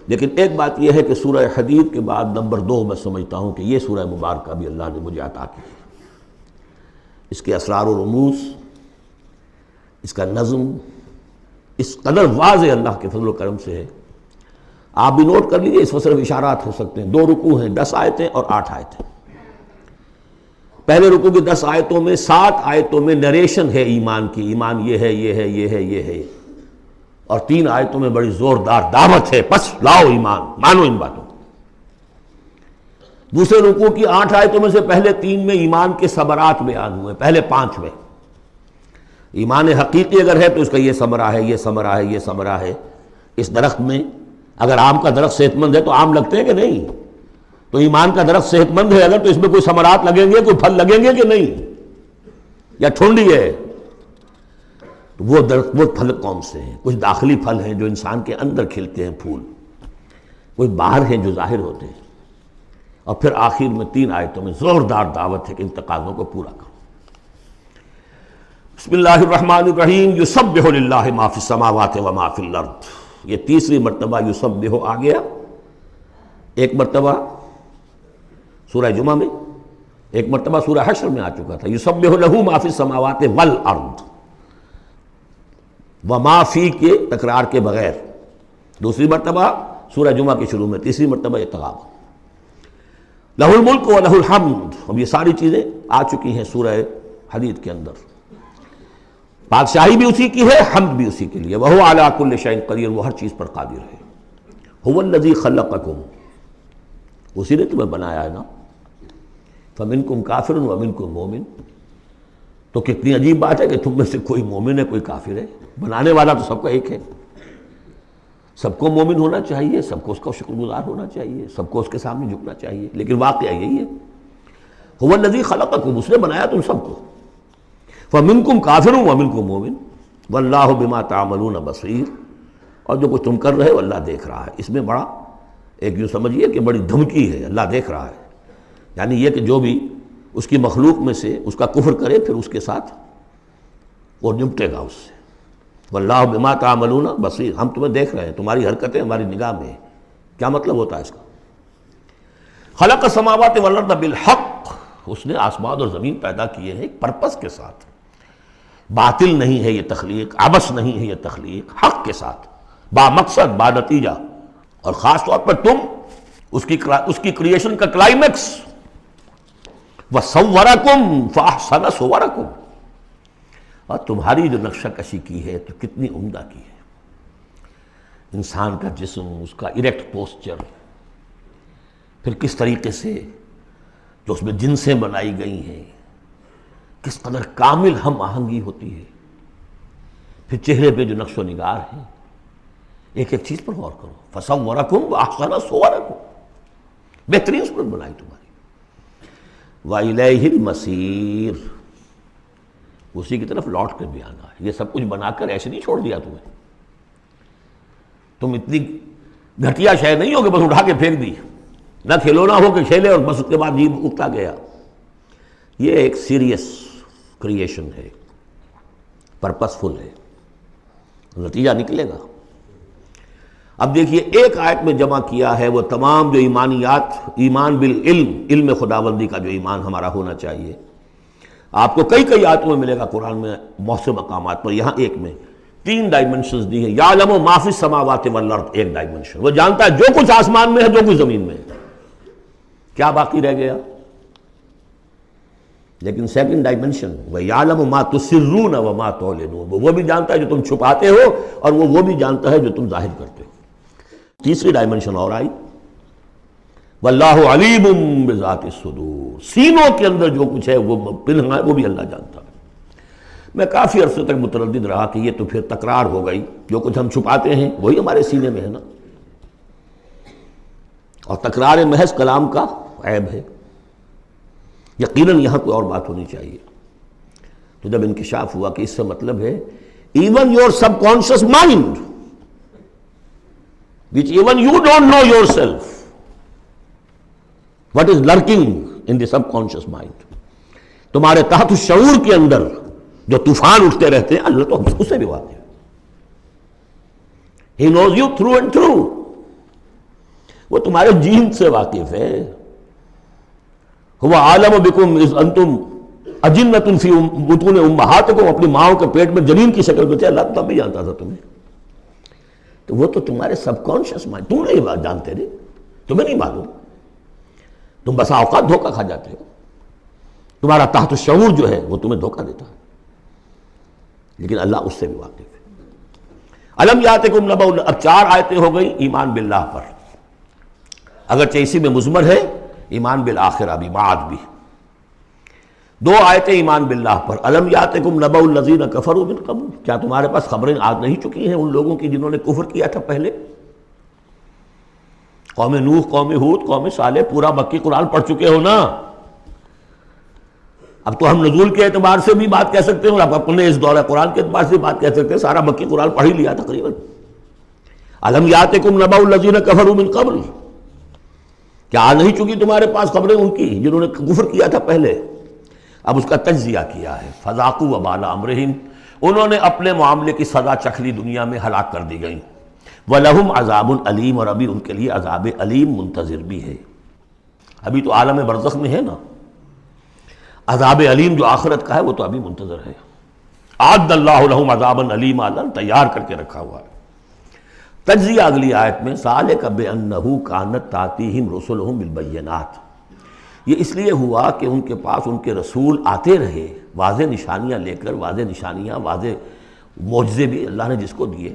Speaker 2: لیکن ایک بات یہ ہے کہ سورہ حدید کے بعد نمبر 2 میں سمجھتا ہوں کہ یہ سورہ مبارکہ بھی اللہ نے مجھے عطا کی. اس کے اسرار و رموز، اس کا نظم اس قدر واضح اللہ کے فضل و کرم سے ہے. آپ بھی نوٹ کر لیجئے، اس میں صرف اشارات ہو سکتے ہیں. 2 رکوع ہیں، 10 آیتیں اور 8 آیتیں. پہلے رکوع کی 10 آیتوں میں 7 آیتوں میں نریشن ہے ایمان کی، ایمان یہ ہے یہ ہے یہ ہے یہ ہے، اور 3 آیتوں میں بڑی زوردار دعوت ہے، پس لاؤ ایمان، مانو ان باتوں. دوسرے رکوع کی 8 آیتوں میں سے پہلے 3 میں ایمان کے ثمرات بیان ہوئے، پہلے 5 میں ایمان حقیقی اگر ہے تو اس کا یہ ثمرہ ہے، یہ ثمرہ ہے، یہ ثمرہ ہے. اس درخت میں اگر آم کا درخت صحت مند ہے تو آم لگتے ہیں کہ نہیں؟ تو ایمان کا درخت صحت مند ہے اگر تو اس میں کوئی ثمرات لگیں گے، کوئی پھل لگیں گے کہ نہیں؟ یا ٹھنڈی ہے؟ تو وہ درخت، وہ پھل کون سے ہیں؟ کچھ داخلی پھل ہیں جو انسان کے اندر کھلتے ہیں پھول، کچھ باہر ہیں جو ظاہر ہوتے ہیں. اور پھر آخر میں 3 آیتوں میں زوردار دعوت ہے کہ ان تقاضوں کو پورا کرو. بسم اللہ الرحمن الرحیم. یسبح للہ ما فی السماوات و ما فی الارض. یہ تیسری مرتبہ یسبح آ گیا. ایک مرتبہ سورہ جمعہ میں، ایک مرتبہ سورہ حشر میں آ چکا تھا. یسبح لہ ما فی السماوات والارض، وما فی کے تکرار کے بغیر. دوسری مرتبہ سورہ جمعہ کے شروع میں، تیسری مرتبہ یہ تغابن. لہ الملک و لہ الحمد. اب یہ ساری چیزیں آ چکی ہیں سورہ حدید کے اندر. بادشاہی بھی اسی کی ہے، حمد بھی اسی کے لیے. وَهُوَ عَلَىٰ كُلِّ شَيْءٍ قَدِيرٌ، وہ ہر چیز پر قادر ہے. هُوَ الَّذِي خَلَقَكُمْ، اسی نے تمہیں بنایا ہے نا. فَمِنْكُمْ كَافِرٌ وَمِنْكُمْ مُؤْمِنٌ. تو کتنی عجیب بات ہے کہ تم میں سے کوئی مومن ہے کوئی کافر ہے. بنانے والا تو سب کا ایک ہے. سب کو مومن ہونا چاہیے، سب کو اس کا شکر گزار ہونا چاہیے، سب کو اس کے سامنے جھکنا چاہیے. لیکن واقعہ یہی ہے، هُوَ الَّذِي خَلَقَكُمْ، اس نے بنایا تم سب کو. فَمِنْكُمْ كَافِرٌ وَمِنْكُمْ مُؤْمِنٌ وَاللَّهُ بِمَا تَعْمَلُونَ بَصِيرٌ. اور جو کچھ تم کر رہے ہو اللہ دیکھ رہا ہے. اس میں بڑا ایک یوں سمجھیے کہ بڑی دھمکی ہے، اللہ دیکھ رہا ہے. یعنی یہ کہ جو بھی اس کی مخلوق میں سے اس کا کفر کرے پھر اس کے ساتھ وہ نمٹے گا اس سے. وَاللَّهُ بِمَا تَعْمَلُونَ بَصِيرٌ. ہم تمہیں دیکھ رہے ہیں، تمہاری حرکتیں ہماری نگاہ میں ہیں. کیا مطلب ہوتا ہے اس کا؟ خلق السماوات والارض بالحق، اس نے آسمان اور زمین پیدا کیے ہیں ایک پرپس کے ساتھ، باطل نہیں ہے یہ تخلیق، عبث نہیں ہے یہ تخلیق، حق کے ساتھ، با مقصد، با نتیجہ، اور خاص طور پر تم اس کی کریشن کا کلائمیکس، وَصَوَّرَكُمْ فَأَحْسَنَ صُوَرَكُمْ، اور تمہاری جو نقشہ کشی کی ہے تو کتنی عمدہ کی ہے، انسان کا جسم، اس کا اریکٹ پوسچر، پھر کس طریقے سے جو اس میں جنسیں بنائی گئی ہیں، کس قدر کامل ہم آہنگی ہوتی ہے، پھر چہرے پہ جو نقش و نگار ہیں، ایک ایک چیز پر غور کرو، فَصَوَّرَكُمْ وَأَحْسَنَ صُوَرَكُمْ، بہترین صورت بنائی تمہاری، وَإِلَيْهِ الْمَصِيرُ، اسی کی طرف لوٹ کر بھی آنا ہے، یہ سب کچھ بنا کر ایسے نہیں چھوڑ دیا تمہیں، تم اتنی گھٹیا شے نہیں ہو کہ بس اٹھا کے پھینک دی، نہ کھلونا ہو کہ کھیلے اور بس اس کے بعد جی اٹھتا گیا، یہ ایک سیریس کریشن ہے، پرپسفل ہے، نتیجہ نکلے گا۔ اب دیکھیے ایک آیت میں جمع کیا ہے وہ تمام جو ایمانیات، ایمان بالعلم، علم خداوندی کا جو ایمان ہمارا ہونا چاہیے، آپ کو کئی کئی آیتوں میں ملے گا قرآن میں بہت سے مقامات پر، یہاں ایک میں 3 ڈائمنشنز دی ہیں، یعلم ما فی السماوات والارض، ایک ڈائمنشن، وہ جانتا ہے جو کچھ آسمان میں ہے جو کچھ زمین میں ہے، کیا باقی رہ گیا؟ لیکن سیکنڈ ڈائمنشن، وَيَعْلَمُ مَا تُسِرُّونَ وَمَا تُعْلِنُونَ، وہ بھی جانتا ہے جو تم چھپاتے ہو اور وہ بھی جانتا ہے جو تم ظاہر کرتے ہو۔ تیسری ڈائمنشن اور آئی، وَاللَّهُ عَلِيمٌ بِذَاتِ الصُّدُورِ، سینوں کے اندر جو کچھ ہے وہ پنہاں ہے، وہ بھی اللہ جانتا ہے۔ میں کافی عرصے تک متردد رہا کہ یہ تو پھر تکرار ہو گئی، جو کچھ ہم چھپاتے ہیں وہی ہمارے سینے میں ہے نا، اور تکرار محض کلام کا عیب ہے، یقیناً یہاں کوئی اور بات ہونی چاہیے۔ تو جب انکشاف ہوا کہ اس سے مطلب ہے even your sub conscious mind which even you don't know yourself what is lurking in the subconscious mind، تمہارے تحت الشعور کے اندر جو طوفان اٹھتے رہتے ہیں اللہ تو اسے بھی واقف ہے، he knows you through and through، وہ تمہارے جین سے واقف ہے، هو عالم بکم اذ انتم اجنۃ فی بطون امہاتکم، اپنی ماؤں کے پیٹ میں جنین کی شکل میں تھے، اللہ تب بھی جانتا تھا تمہیں، تو وہ تو تمہارے سب کانشیس مائنڈ، تم نہیں بات جانتے رہے، تمہیں نہیں معلوم، تم بسا اوقات دھوکہ کھا جاتے ہو، تمہارا تحت الشعور جو ہے وہ تمہیں دھوکہ دیتا ہے، لیکن اللہ اس سے بھی واقف ہے۔ الم یاتکم نبأ، اب 4 آیتیں ہو گئی ایمان باللہ پر، اگرچہ اسی میں مضمر ہے ایمان بالآخرہ بھی، بعد بھی، 2 آیتیں ایمان باللہ پر، الم یاتکم نبأ الذین کفروا من قبل، کیا تمہارے پاس خبریں آ نہیں چکی ہیں ان لوگوں کی جنہوں نے کفر کیا تھا پہلے؟ قوم نوح، قوم ہود، قوم صالح، پورا مکی قرآن پڑھ چکے ہو نا، اب تو ہم نزول کے اعتبار سے بھی بات کہہ سکتے ہیں اور آپ اپنے اس دورہ قرآن کے اعتبار سے بھی بات کہہ سکتے ہیں، سارا مکی قرآن پڑھ ہی لیا تقریباً۔ الم یاتکم نبأ الذین کفروا من قبل، کیا آ نہیں چکی تمہارے پاس خبریں ان کی جنہوں نے کفر کیا تھا پہلے؟ اب اس کا تجزیہ کیا ہے، فذاقوا وبال امرہم، انہوں نے اپنے معاملے کی سزا چکھ لی، دنیا میں ہلاک کر دی گئی، وَلَهُمْ عَذَابٌ علیم، اور ابھی ان کے لیے عذاب علیم منتظر بھی ہے، ابھی تو عالم برزخ میں ہے نا، عذاب علیم جو آخرت کا ہے وہ تو ابھی منتظر ہے، اعد اللہ لہم عذابا علیما، تیار کر کے رکھا ہوا ہے۔ تجزیہ اگلی آیت میں، ذالک بأنہ کانت تأتیہم رسلہم بالبینات، یہ اس لیے ہوا کہ ان کے پاس ان کے رسول آتے رہے واضح نشانیاں لے کر، واضح نشانیاں، واضح معجزے بھی اللہ نے جس کو دیے،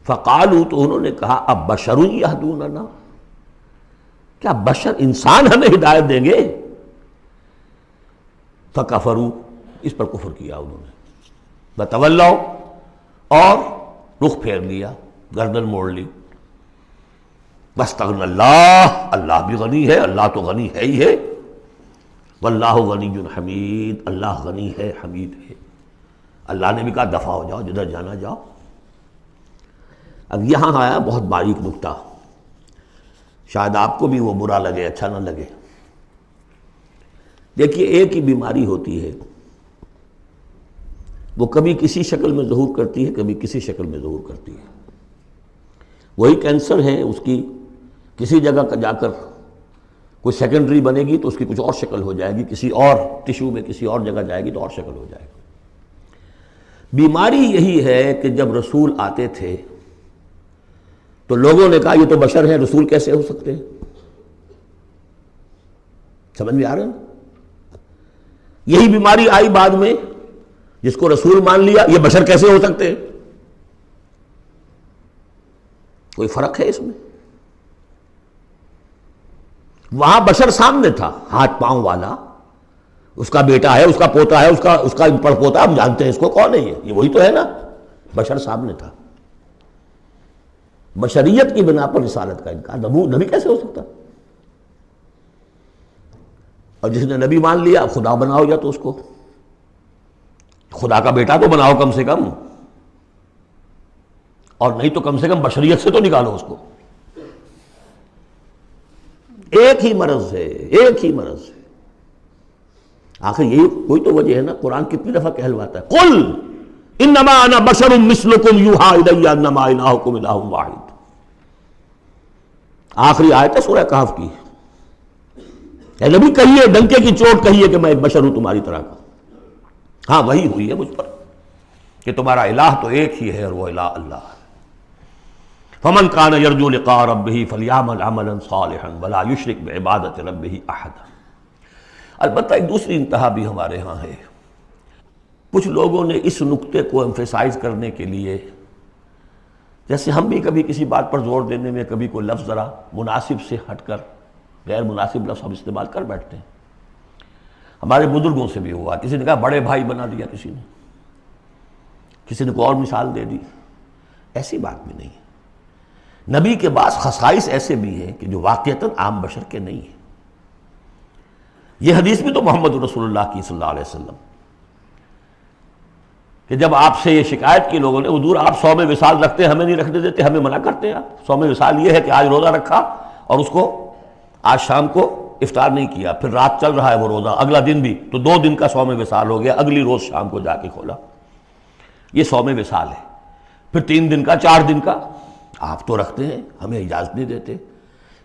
Speaker 2: فقالوا، تو انہوں نے کہا اب بشر یہدوننا، کیا بشر انسان ہمیں ہدایت دیں گے؟ فکفروا، اس پر کفر کیا انہوں نے، وتولوا، اور رخ پھیر لیا، گردن موڑ لی، واستغنى اللہ، اللہ بھی غنی ہے، اللہ تو غنی ہے ہی ہے، واللہ غنی حمید، اللہ غنی ہے، حمید ہے، اللہ نے بھی کہا دفع ہو جاؤ، جدھر جانا جاؤ۔ اب یہاں آیا بہت باریک نکتہ، شاید آپ کو بھی وہ برا لگے، اچھا نہ لگے۔ دیکھیے ایک ہی بیماری ہوتی ہے، وہ کبھی کسی شکل میں ظہور کرتی ہے، کبھی کسی شکل میں ظہور کرتی ہے، وہی کینسر ہے، اس کی کسی جگہ کا جا کر کوئی سیکنڈری بنے گی تو اس کی کچھ اور شکل ہو جائے گی، کسی اور ٹیشو میں کسی اور جگہ جائے گی تو اور شکل ہو جائے گی۔ بیماری یہی ہے کہ جب رسول آتے تھے تو لوگوں نے کہا یہ تو بشر ہیں، رسول کیسے ہو سکتے ہیں؟ سمجھ میں آ رہا ہے؟ یہی بیماری آئی بعد میں، جس کو رسول مان لیا یہ بشر کیسے ہو سکتے ہیں؟ کوئی فرق ہے اس میں؟ وہاں بشر سامنے تھا، ہاتھ پاؤں والا، اس کا بیٹا ہے، اس کا پوتا ہے، اس کا پڑ پوتا، ہم جانتے ہیں اس کو، کون ہے یہ وہی تو ہے نا، بشر سامنے تھا۔ بشریت کی بنا پر رسالت کا انکار، نبی کیسے ہو سکتا؟ اور جس نے نبی مان لیا خدا بناؤ، یا تو اس کو خدا کا بیٹا تو بناؤ کم سے کم، اور نہیں تو کم سے کم بشریت سے تو نکالو اس کو۔ ایک ہی مرض ہے، ایک ہی مرض ہے۔ آخر یہی کوئی تو وجہ ہے نا، قرآن کتنی دفعہ کہلواتا ہے قل انما انا بشر مثلکم یوحی الی انما الہکم الہ واحد۔ آخری آیت ہے سورہ کہف کی، اے نبی کہیے، ڈنکے کی چوٹ کہیے کہ میں ایک بشر ہوں تمہاری طرح کا۔ ہاں وہی ہوئی ہے مجھ پر کہ تمہارا الہ تو ایک ہی ہے اور وہ الہ اللہ ہے۔ فمن کان یرجو لقاء ربہ فلیعمل عملا صالحا ولا یشرک بعبادۃ ربہ احدا۔ البتہ ایک دوسری انتہا بھی ہمارے ہاں ہے، کچھ لوگوں نے اس نقطے کو ایمفیسائز کرنے کے لیے، جیسے ہم بھی کبھی کسی بات پر زور دینے میں کبھی کوئی لفظ ذرا مناسب سے ہٹ کر غیر مناسب لفظ ہم استعمال کر بیٹھتے ہیں۔ ہمارے بزرگوں سے بھی ہوا، کسی نے کہا بڑے بھائی بنا دیا، کسی نے کوئی اور مثال دے دی۔ ایسی بات بھی نہیں ہے۔ نبی کے بعض خصائص ایسے بھی ہیں کہ جو واقعتاً عام بشر کے نہیں ہیں۔ یہ حدیث بھی تو محمد رسول اللہ کی صلی اللہ علیہ وسلم، کہ جب آپ سے یہ شکایت کی لوگوں نے، حضور آپ صوم وصال رکھتے ہیں، ہمیں نہیں رکھنے دیتے، ہمیں منع کرتے ہیں آپ۔ صوم وصال یہ ہے کہ آج روزہ رکھا اور اس کو آج شام کو افطار نہیں کیا، پھر رات چل رہا ہے وہ روزہ، اگلا دن بھی، تو 2 دن کا صوم وصال ہو گیا، اگلی روز شام کو جا کے کھولا، یہ صوم وصال ہے۔ پھر 3 دن کا، 4 دن کا آپ تو رکھتے ہیں، ہمیں اجازت نہیں دیتے۔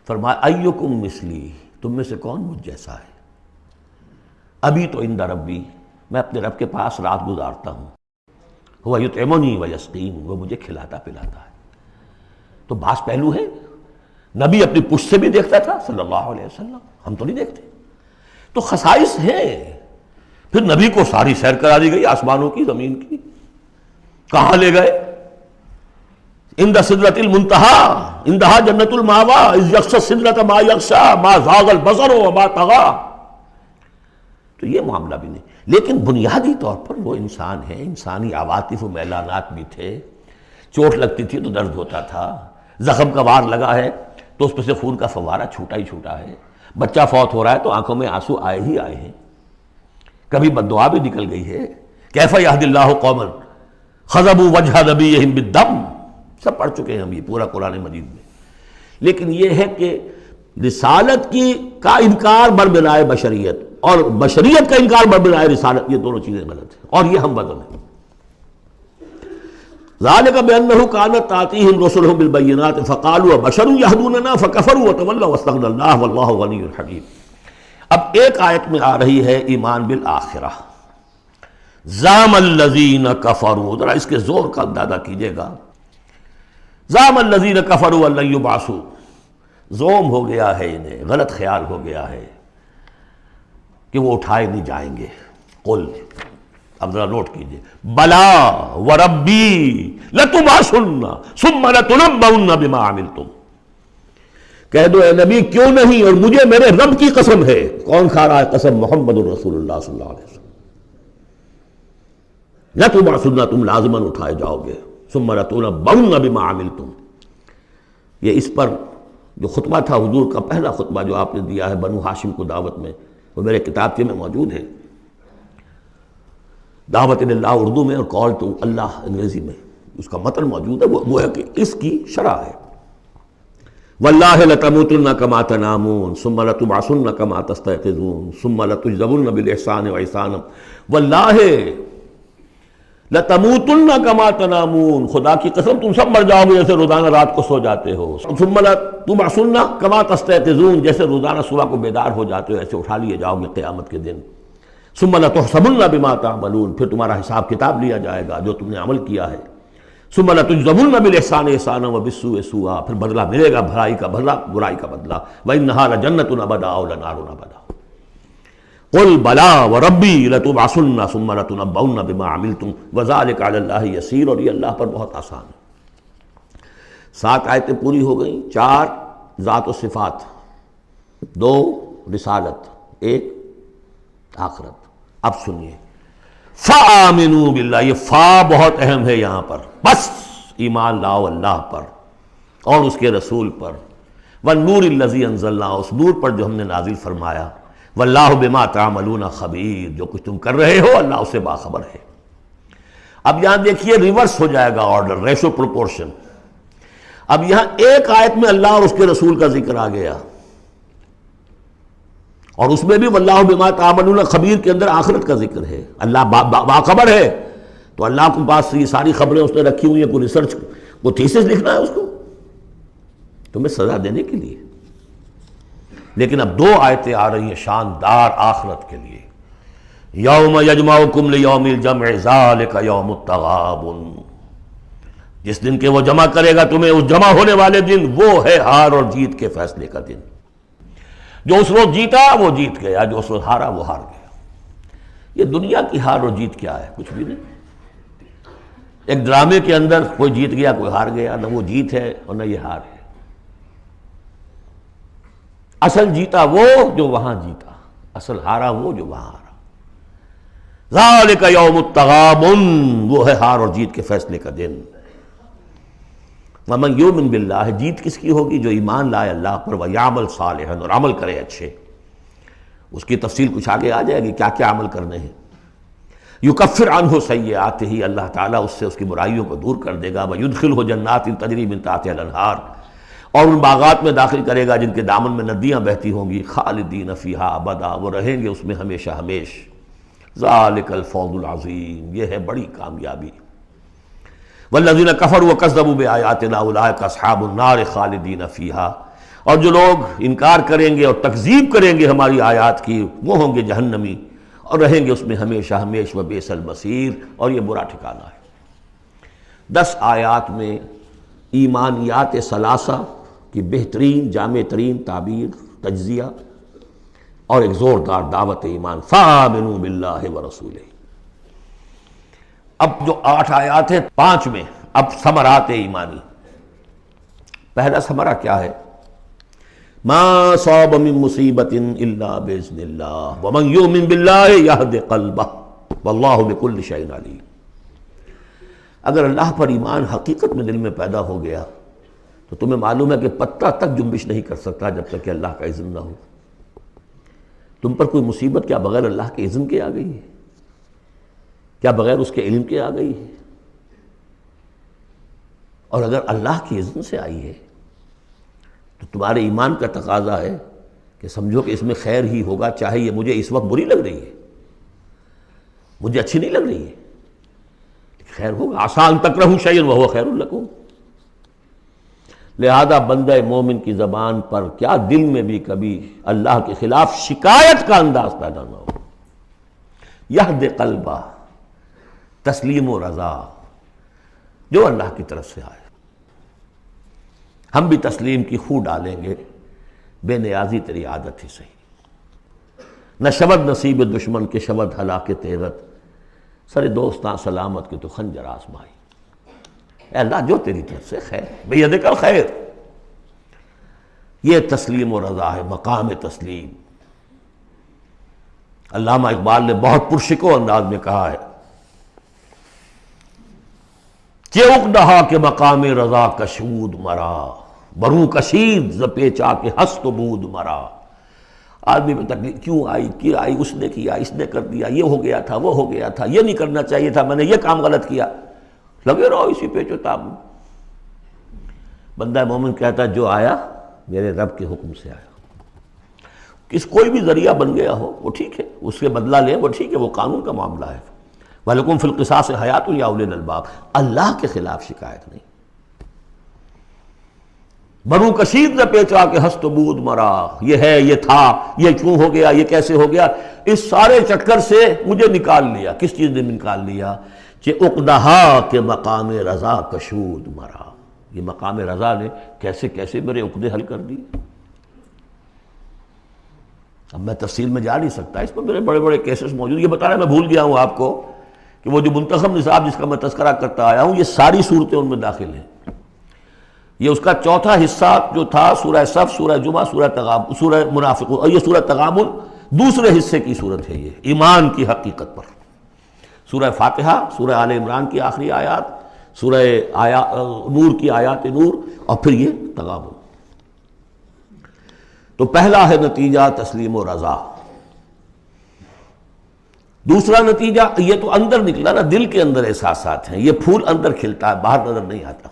Speaker 2: فرمایا ایکم مثلی، تم میں سے کون مجھ جیسا ہے؟ ابھی تو عند ربی، میں اپنے رب کے پاس رات گزارتا ہوں، وہ یطعمنی ویسقین، وہ مجھے کھلاتا پلاتا ہے۔ تو بعض پہلو ہے، نبی اپنی پشت سے بھی دیکھتا تھا صلی اللہ علیہ وسلم، ہم تو نہیں دیکھتے۔ تو خصائص ہیں۔ پھر نبی کو ساری سیر کرا دی گئی، آسمانوں کی، زمین کی، کہاں لے گئے؟ عند سدرۃ المنتہی، عندہا جنت المأویٰ، اذ یغشی السدرۃ ما یغشی ما زاغ البصر وما طغی۔ تو یہ معاملہ بھی نہیں، لیکن بنیادی طور پر وہ انسان ہے، انسانی عواطف و میلانات بھی تھے۔ چوٹ لگتی تھی تو درد ہوتا تھا، زخم کا وار لگا ہے تو اس پہ سے خون کا فوارہ چھوٹا ہی چھوٹا ہے، بچہ فوت ہو رہا ہے تو آنکھوں میں آنسو آئے ہی آئے ہیں، کبھی بد دعا بھی نکل گئی ہے۔ کیف یہدی اللہ قوما خضبوا وجہ نبیہم بالدم، سب پڑھ چکے ہیں ہم یہ پورا قرآن مجید میں۔ لیکن یہ ہے کہ رسالت کا انکار بر بنائے بشریت اور بشریت کا انکار بر بنائے رسالت، یہ دونوں چیزیں غلط ہیں، اور یہ ہم وزن ہیں۔ ذالک بانہ کانت تاتیہم رسلہم بالبینات فقالوا بشر یہدوننا فکفروا وتولوا واستغنی اللہ واللہ غنی حکیم۔ اب ایک آیت میں آ رہی ہے ایمان بالآخرہ، زعم الذین کفروا، ذرا اس کے زور کا اندازہ کیجئے گا۔ زعم الذین کفروا ان لن یبعثوا، زوم ہو گیا ہے انہیں، غلط خیال ہو گیا ہے کہ وہ اٹھائے نہیں جائیں گے۔ قل، اب ذرا نوٹ کیجئے، بلا وربی لتبعثن ثم لتنبؤن بما عملتم، کہہ دو اے نبی کیوں نہیں، اور مجھے میرے رب کی قسم ہے۔ کون کھا رہا ہے قسم؟ محمد الرسول اللہ صلی اللہ علیہ وسلم۔ لتبعثن، تم لازماً اٹھائے جاؤ گے، ثم لتنبؤن بما عملتم۔ یہ اس پر جو خطبہ تھا حضور کا، پہلا خطبہ جو آپ نے دیا ہے بنو ہاشم کو دعوت میں، وہ میرے کتابچے میں موجود ہے، دعوت اللہ اردو میں اور کال ٹو اللہ انگریزی میں، اس کا متن موجود ہے، وہ ہے کہ اس کی شرح ہے۔ واللہ لتموتن کما تنامون ثم لتبعثن کما تستيقظون ثم لتجزون بالاحسان واحسانا، واللہ لَتَمُوتُنَّ كَمَا تَنَامُونَ، خدا کی قسم تم سب مر جاؤ گے جیسے روزانہ رات کو سو جاتے ہو. ثُمَّ لَتُبْعَثُنَّ كَمَا تَسْتَيْقِظُونَ، جیسے روزانہ صبح کو بیدار ہو جاتے ہو ایسے اٹھا لیے جاؤ گے قیامت کے دن. ثُمَّ لَتُحْسَبُنَّ بِمَا تَعْمَلُونَ، پھر تمہارا حساب کتاب لیا جائے گا جو تم نے عمل کیا ہے. ثُمَّ لَتُجْزَوُنَّ بِالْإِحْسَانِ إِحْسَانًا وَبِالسُّوءِ سُوءًا، پھر بدلہ ملے گا بھلائی کا بدلہ برائی کا بدلہ. وَإِنَّهَا لَجَنَّةٌ أَبَدًا أَوْ لَنَارٌ أَبَدًا. قُلْ بَلَىٰ وَرَبِّي لَتُبْعَثُنَّ ثُمَّ لَتُنَبَّؤُنَّ بِمَا عَمِلْتُمْ وَذَٰلِكَ عَلَى اللَّهِ يَسِيرٌ، اور یہ اللہ پر بہت آسان ہے. 7 آیتیں پوری ہو گئیں. 4 ذات و صفات، 2 رسالت، 1 آخرت. اب سنیے فَآمِنُوا بِاللَّهِ، یہ فا بہت اہم ہے یہاں پر. بس ایمان لاؤ اللہ پر اور اس کے رسول پر. وَالنُّورِ الَّذِي أَنزَلْنَا، اس نور پر جو ہم نے نازل فرمایا. واللہ بما تعملون خبیر، جو کچھ تم کر رہے ہو اللہ اس سے باخبر ہے. اب یہاں دیکھیے ریورس ہو جائے گا آرڈر، ریشو پروپورشن. اب یہاں ایک آیت میں اللہ اور اس کے رسول کا ذکر آ گیا، اور اس میں بھی واللہ بما تعملون خبیر کے اندر آخرت کا ذکر ہے. اللہ باخبر ہے، تو اللہ کے پاس یہ ساری خبریں اس نے رکھی ہوئی ہیں. کوئی ریسرچ، کوئی تھیسس لکھنا ہے اس کو تمہیں سزا دینے کے لیے. لیکن اب 2 آیتیں آ رہی ہیں شاندار آخرت کے لیے. یوم یجمعکم لیوم الجمع ذالک یوم التغابن، جس دن کہ وہ جمع کرے گا تمہیں اس جمع ہونے والے دن، وہ ہے ہار اور جیت کے فیصلے کا دن. جو اس روز جیتا وہ جیت گیا، جو اس روز ہارا وہ ہار گیا. یہ دنیا کی ہار اور جیت کیا ہے؟ کچھ بھی نہیں. ایک ڈرامے کے اندر کوئی جیت گیا کوئی ہار گیا، نہ وہ جیت ہے اور نہ یہ ہار ہے. اصل جیتا وہ جو وہاں جیتا، اصل ہارا وہ جو وہاں ہارا. ذالک یوم التغابن، وہ ہے ہار اور جیت کے فیصلے کا دن. ومن یؤمن باللہ، جیت کس کی ہوگی؟ جو ایمان لائے اللہ پر، ویعمل صالحا، اور عمل کرے اچھے. اس کی تفصیل کچھ آگے آ جائے گی کیا کیا عمل کرنے ہیں. یکفر عنہ سیئاتہ، اللہ تعالیٰ اس سے اس کی برائیوں کو دور کر دے گا. ویدخلہ جنات تجری من تحتہا الانہار، اور ان باغات میں داخل کرے گا جن کے دامن میں ندیاں بہتی ہوں گی. خالدین فیہا ابدا، وہ رہیں گے اس میں ہمیشہ ہمیش. ذالک الفوز العظیم، یہ ہے بڑی کامیابی. والذین کفروا وکذبوا بآیاتنا اولئک اصحاب النار خالدین فیہا، اور جو لوگ انکار کریں گے اور تکذیب کریں گے ہماری آیات کی، وہ ہوں گے جہنمی اور رہیں گے اس میں ہمیشہ ہمیش. وبئس المصیر، اور یہ برا ٹھکانہ ہے. 10 آیات میں ایمانیات ثلاثہ کی بہترین جامع ترین تعبیر، تجزیہ، اور ایک زوردار دعوت ایمان. فآمنوا باللہ ورسولہ. اب جو 8 آیات ہیں 5 میں اب ثمرات ایمانی. پہلا ثمرہ کیا ہے؟ ما صاب من مصیبت الا باذن اللہ ومن یؤمن باللہ یہد قلبہ واللہ بکل شیء علیم. اگر اللہ پر ایمان حقیقت میں دل میں پیدا ہو گیا تو تمہیں معلوم ہے کہ پتہ تک جنبش نہیں کر سکتا جب تک کہ اللہ کا اذن نہ ہو. تم پر کوئی مصیبت کیا بغیر اللہ کے اذن کے آ گئی ہے؟ کیا بغیر اس کے علم کے آ گئی ہے؟ اور اگر اللہ کی اذن سے آئی ہے تو تمہارے ایمان کا تقاضا ہے کہ سمجھو کہ اس میں خیر ہی ہوگا، چاہے یہ مجھے اس وقت بری لگ رہی ہے، مجھے اچھی نہیں لگ رہی ہے، خیر ہوگا. عسیٰ ان تکرہوا شیئا وہو خیر لکم. لہذا بندہ مومن کی زبان پر کیا دل میں بھی کبھی اللہ کے خلاف شکایت کا انداز پیدا نہ ہو. یہد قلبہ، تسلیم و رضا، جو اللہ کی طرف سے آئے. ہم بھی تسلیم کی خو ڈالیں گے، بے نیازی تیری عادت ہی صحیح. نہ شود نصیب دشمن کے شود ہلاک تیرت، سر دوستاں سلامت کے تو خنجر آزمائی. اے اللہ جو تیری طرف سے خیر، بیدک الخیر. یہ تسلیم و رضا ہے، مقام تسلیم. علامہ اقبال نے بہت پرشکو انداز میں کہا ہے کہ اقدہا کے مقام رضا کشود مرا، برو کشید ز پیچا کے ہست و بود مرا. آدمی میں تکلیف کیوں آئی، کیا آئی، اس نے کیا، اس نے کر دیا، یہ ہو گیا تھا، وہ ہو گیا تھا، یہ نہیں کرنا چاہیے تھا، میں نے یہ کام غلط کیا. لگے رہو اسی پیچ و تاب میں. بندہ مومن کہتا ہے جو آیا میرے رب کے حکم سے آیا. کوئی بھی ذریعہ بن گیا ہو وہ ٹھیک ہے، اس کے بدلہ لے وہ ٹھیک ہے، وہ قانون کا معاملہ ہے. وَلَكُمْ فِي الْقِصَاصِ حَيَاةٌ يَا أُولِي الْأَلْبَابِ، اللہ کے خلاف شکایت نہیں۔ بنو کثیر نے پیچا کہ ہست بود مرا، یہ ہے، یہ تھا، یہ کیوں ہو گیا، یہ کیسے ہو گیا، اس سارے چکر سے مجھے نکال لیا۔ کس چیز نے نکال لیا؟ کہ عقدہا کے مقام رضا کشود مرا، یہ مقام رضا نے کیسے کیسے میرے عقدے حل کر دیے۔ اب میں تفصیل میں جا نہیں سکتا، اس پر میرے بڑے بڑے کیسز موجود۔ یہ بتانا میں بھول گیا ہوں آپ کو کہ وہ جو منتخب نصاب جس کا میں تذکرہ کرتا آیا ہوں، یہ ساری صورتیں ان میں داخل ہیں۔ یہ اس کا چوتھا حصہ جو تھا سورہ صف، سورہ جمعہ، سورہ تغابن، سورہ منافقون، اور یہ سورہ تغابن دوسرے حصے کی صورت ہے، یہ ایمان کی حقیقت پر۔ سورہ فاتحہ، سورہ آل عمران کی آخری آیات، سورہ نور کی آیات نور، اور پھر یہ تغابن۔ تو پہلا ہے نتیجہ تسلیم و رضا۔ دوسرا نتیجہ، یہ تو اندر نکلا نا، دل کے اندر احساسات ہیں، یہ پھول اندر کھلتا ہے، باہر نظر نہیں آتا۔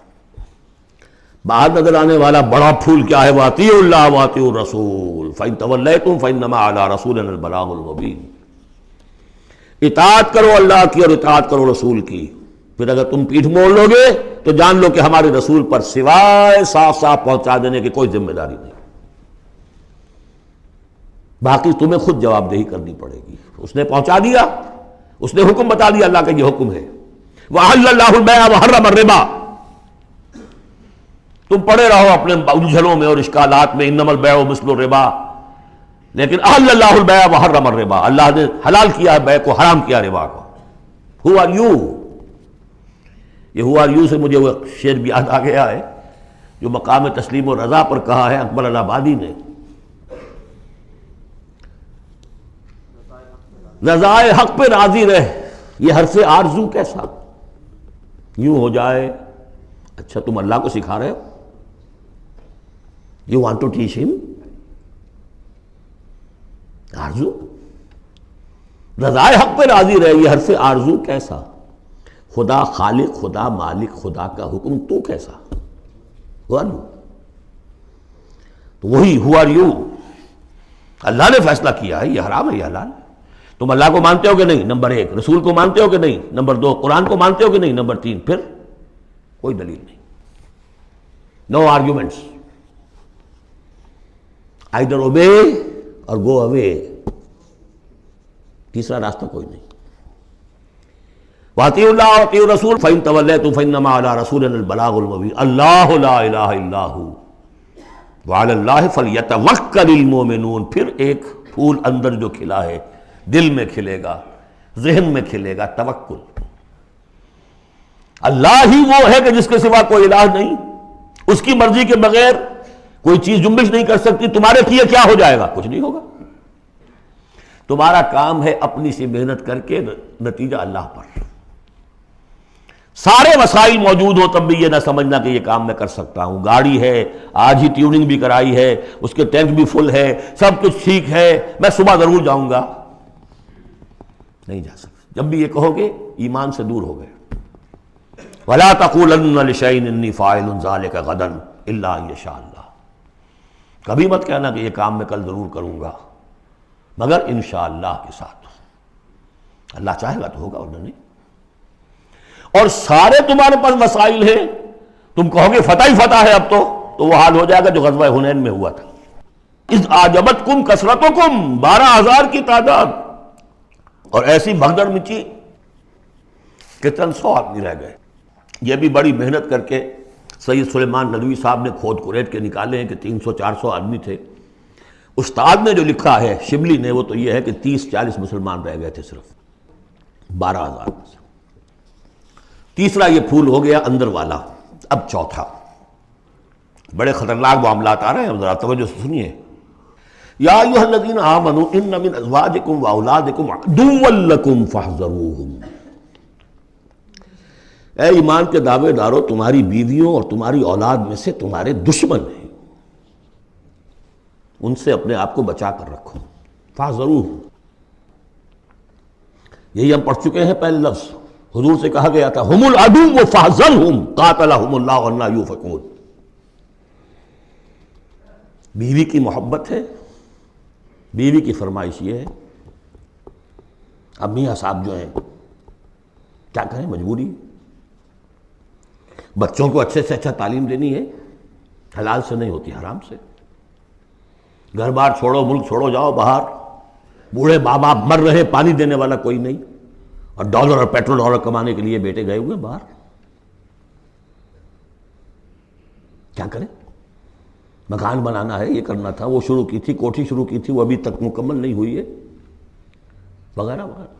Speaker 2: باہر نظر آنے والا بڑا پھول کیا ہے؟ وَأَطِیعُوا اللَّهَ وَأَطِیعُوا الرَّسُولَ فَإِن تَوَلَّیْتُمْ فَإِنَّمَا عَلَىٰ رَسُولِنَا الْبَلَاغُ الْمُبِینُ۔ اطاعت کرو اللہ کی اور اطاعت کرو رسول کی، پھر اگر تم پیٹھ موڑ لو گے تو جان لو کہ ہمارے رسول پر سوائے صاف صاف پہنچا دینے کی کوئی ذمہ داری نہیں، باقی تمہیں خود جواب دہی کرنی پڑے گی۔ اس نے پہنچا دیا، اس نے حکم بتا دیا، اللہ کا یہ حکم ہے۔ وَأَحَلَّ اللَّهُ الْبَيْعَ وَحَرَّمَ الرِّبَا، تم پڑے رہو اپنے الجھنوں میں اور اشکالات میں، انما البیع مثل الربا، لیکن احل اللہ البیع وحرم الربا، اللہ نے حلال کیا ہے بیع کو، حرام کیا ربا کو۔ ہو آر یو، یہ ہو آر یو سے مجھے وہ شعر بھی یاد آ گیا ہے جو مقام تسلیم و رضا پر کہا ہے اکبر الہ آبادی نے۔ رضائے حق پہ راضی رہ، یہ حرف آرزو کیسا یوں ہو جائے۔ اچھا تم اللہ کو سکھا رہے ہو، You want to teach him؟ آرزو، رضائے حق پہ راضی رہے، یہ حرف آرزو کیسا؟ خدا خالق، خدا مالک، خدا کا حکم تو کیسا؟ Who are you؟ تو وہی who are you، اللہ نے فیصلہ کیا ہے یہ حرام ہے یہ حلال ہے۔ تم اللہ کو مانتے ہو کہ نہیں؟ نمبر ایک۔ رسول کو مانتے ہو کہ نہیں؟ نمبر دو۔ قرآن کو مانتے ہو کہ نہیں؟ نمبر تین۔ پھر کوئی دلیل نہیں، نو arguments, either obey or go away، تیسرا راستہ کوئی نہیں۔ وَأَطِیعُوا اللَّهَ وَأَطِیعُوا الرَّسُولَ فَإِن تَوَلَّیْتُمْ فَإِنَّمَا عَلَىٰ رَسُولِنَا الْبَلَاغُ الْمُبِینُ اللَّهُ لَا إِلَٰهَ إِلَّا هُوَ وَعَلَى اللَّهِ فَلْيَتَوَکَّلِ الْمُؤْمِنُونَ۔ پھر ایک پھول اندر جو کھلا ہے، دل میں کھلے گا، ذہن میں کھلے گا، توکل۔ اللہ ہی وہ ہے کہ جس کے سوا کوئی الہ نہیں، اس کی مرضی کے بغیر کوئی چیز جنبش نہیں کر سکتی۔ تمہارے کیے کیا ہو جائے گا؟ کچھ نہیں ہوگا۔ تمہارا کام ہے اپنی سی محنت کر کے نتیجہ اللہ پر۔ سارے وسائل موجود ہو تب بھی یہ نہ سمجھنا کہ یہ کام میں کر سکتا ہوں۔ گاڑی ہے، آج ہی ٹیوننگ بھی کرائی ہے، اس کے ٹینک بھی فل ہے، سب کچھ ٹھیک ہے، میں صبح ضرور جاؤں گا، نہیں جا سکتے۔ جب بھی یہ کہو گے ایمان سے دور ہو گئے۔ وَلَا تَقُولَنَّ لِشَيْءٍ إِنِّي فَاعِلٌ ذَلِكَ غَدًا إِلَّا أَن يَشَاءَ اللَّهُ، کبھی مت کہنا کہ یہ کام میں کل ضرور کروں گا مگر انشاءاللہ کے ساتھ، اللہ چاہے گا تو ہوگا ورنہ نہیں۔ اور سارے تمہارے پاس وسائل ہیں، تم کہو گے فتح ہی فتح ہے اب تو وہ حال ہو جائے گا جو غزوہ حنین میں ہوا تھا۔ اذ اعجبتکم کثرتکم، 12,000 کی تعداد، اور ایسی بھگدڑ مچی کہ چند 100 آدمی رہ گئے۔ یہ بھی بڑی محنت کر کے سید سلیمان ندوی صاحب نے کھود کریٹ کے نکالے ہیں کہ 300-400 آدمی تھے۔ استاد نے جو لکھا ہے شبلی نے وہ تو یہ ہے کہ 30-40 مسلمان رہ گئے تھے صرف 12,000 میں سے۔ تیسرا یہ پھول ہو گیا اندر والا۔ اب چوتھا، بڑے خطرناک معاملات آ رہے ہیں، ذرا توجہ سے سنیے۔ یا ایھا الذین آمنوا ان من ازواجکم واولادکم عدوا لکم فاحذروہم، اے ایمان کے دعوے دارو، تمہاری بیویوں اور تمہاری اولاد میں سے تمہارے دشمن ہیں، ان سے اپنے آپ کو بچا کر رکھو۔ فاحذروہم، یہی ہم پڑھ چکے ہیں پہلے لفظ، حضور سے کہا گیا تھا ہم العدو فاحذرہم قاتلہم اللہ انا یؤفکون۔ بیوی کی محبت ہے، بیوی کی فرمائش یہ ہے۔ اب میاں صاحب جو ہیں کیا کریں، مجبوری. بچوں کو اچھے سے اچھا تعلیم دینی ہے، حلال سے نہیں ہوتی، حرام سے. گھر بار چھوڑو، ملک چھوڑو، جاؤ باہر. بوڑھے ماں باپ مر رہے، پانی دینے والا کوئی نہیں، اور ڈالر اور پیٹرول ڈالر کمانے کے لیے بیٹے گئے ہوئے باہر. کیا کریں؟ مکان بنانا ہے، یہ کرنا تھا، وہ شروع کی تھی، کوٹھی شروع کی تھی، وہ ابھی تک مکمل نہیں ہوئی ہے، وغیرہ وغیرہ.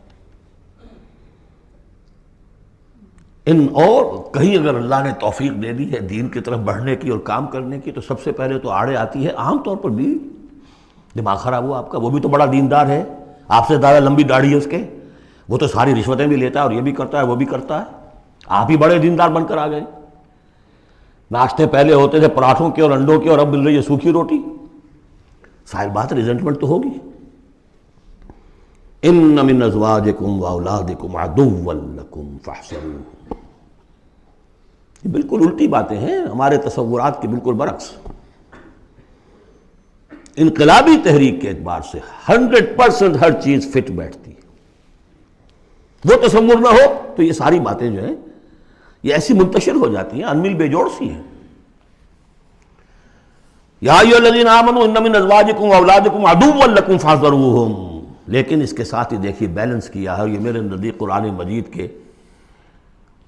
Speaker 2: اور کہیں اگر اللہ نے توفیق دے دی ہے دین کی طرف بڑھنے کی اور کام کرنے کی، تو سب سے پہلے تو آڑے آتی ہے عام طور پر بھی دماغ خراب ہوا آپ کا. وہ بھی تو بڑا دیندار ہے، آپ سے زیادہ لمبی داڑھی ہے اس کے، وہ تو ساری رشوتیں بھی لیتا ہے اور یہ بھی کرتا ہے وہ بھی کرتا ہے. آپ ہی بڑے دیندار بن کر آ گئے. ناشتے پہلے ہوتے تھے پراٹھوں کے اور انڈوں کے، اور اب مل رہی ہے سوکھی روٹی. ظاہر بات ریزنٹمنٹ تو ہوگی. ان من ازواجکم واولادکم عدوا لکم فاحذروہ. یہ بالکل الٹی باتیں ہیں ہمارے تصورات کے بالکل برعکس. انقلابی تحریک کے اعتبار سے 100% ہر چیز فٹ بیٹھتی ہے. وہ تصور نہ ہو تو یہ ساری باتیں جو ہیں یہ ایسی منتشر ہو جاتی ہیں، انمل بے جوڑ سی ہیں. یا ایھا الذین آمنوا ان من ازواجکم واولادکم عدوا لکم فاحذروہم. لیکن اس کے ساتھ ہی دیکھیے بیلنس کیا ہے. یہ میرے نزدیک قرآن مجید کے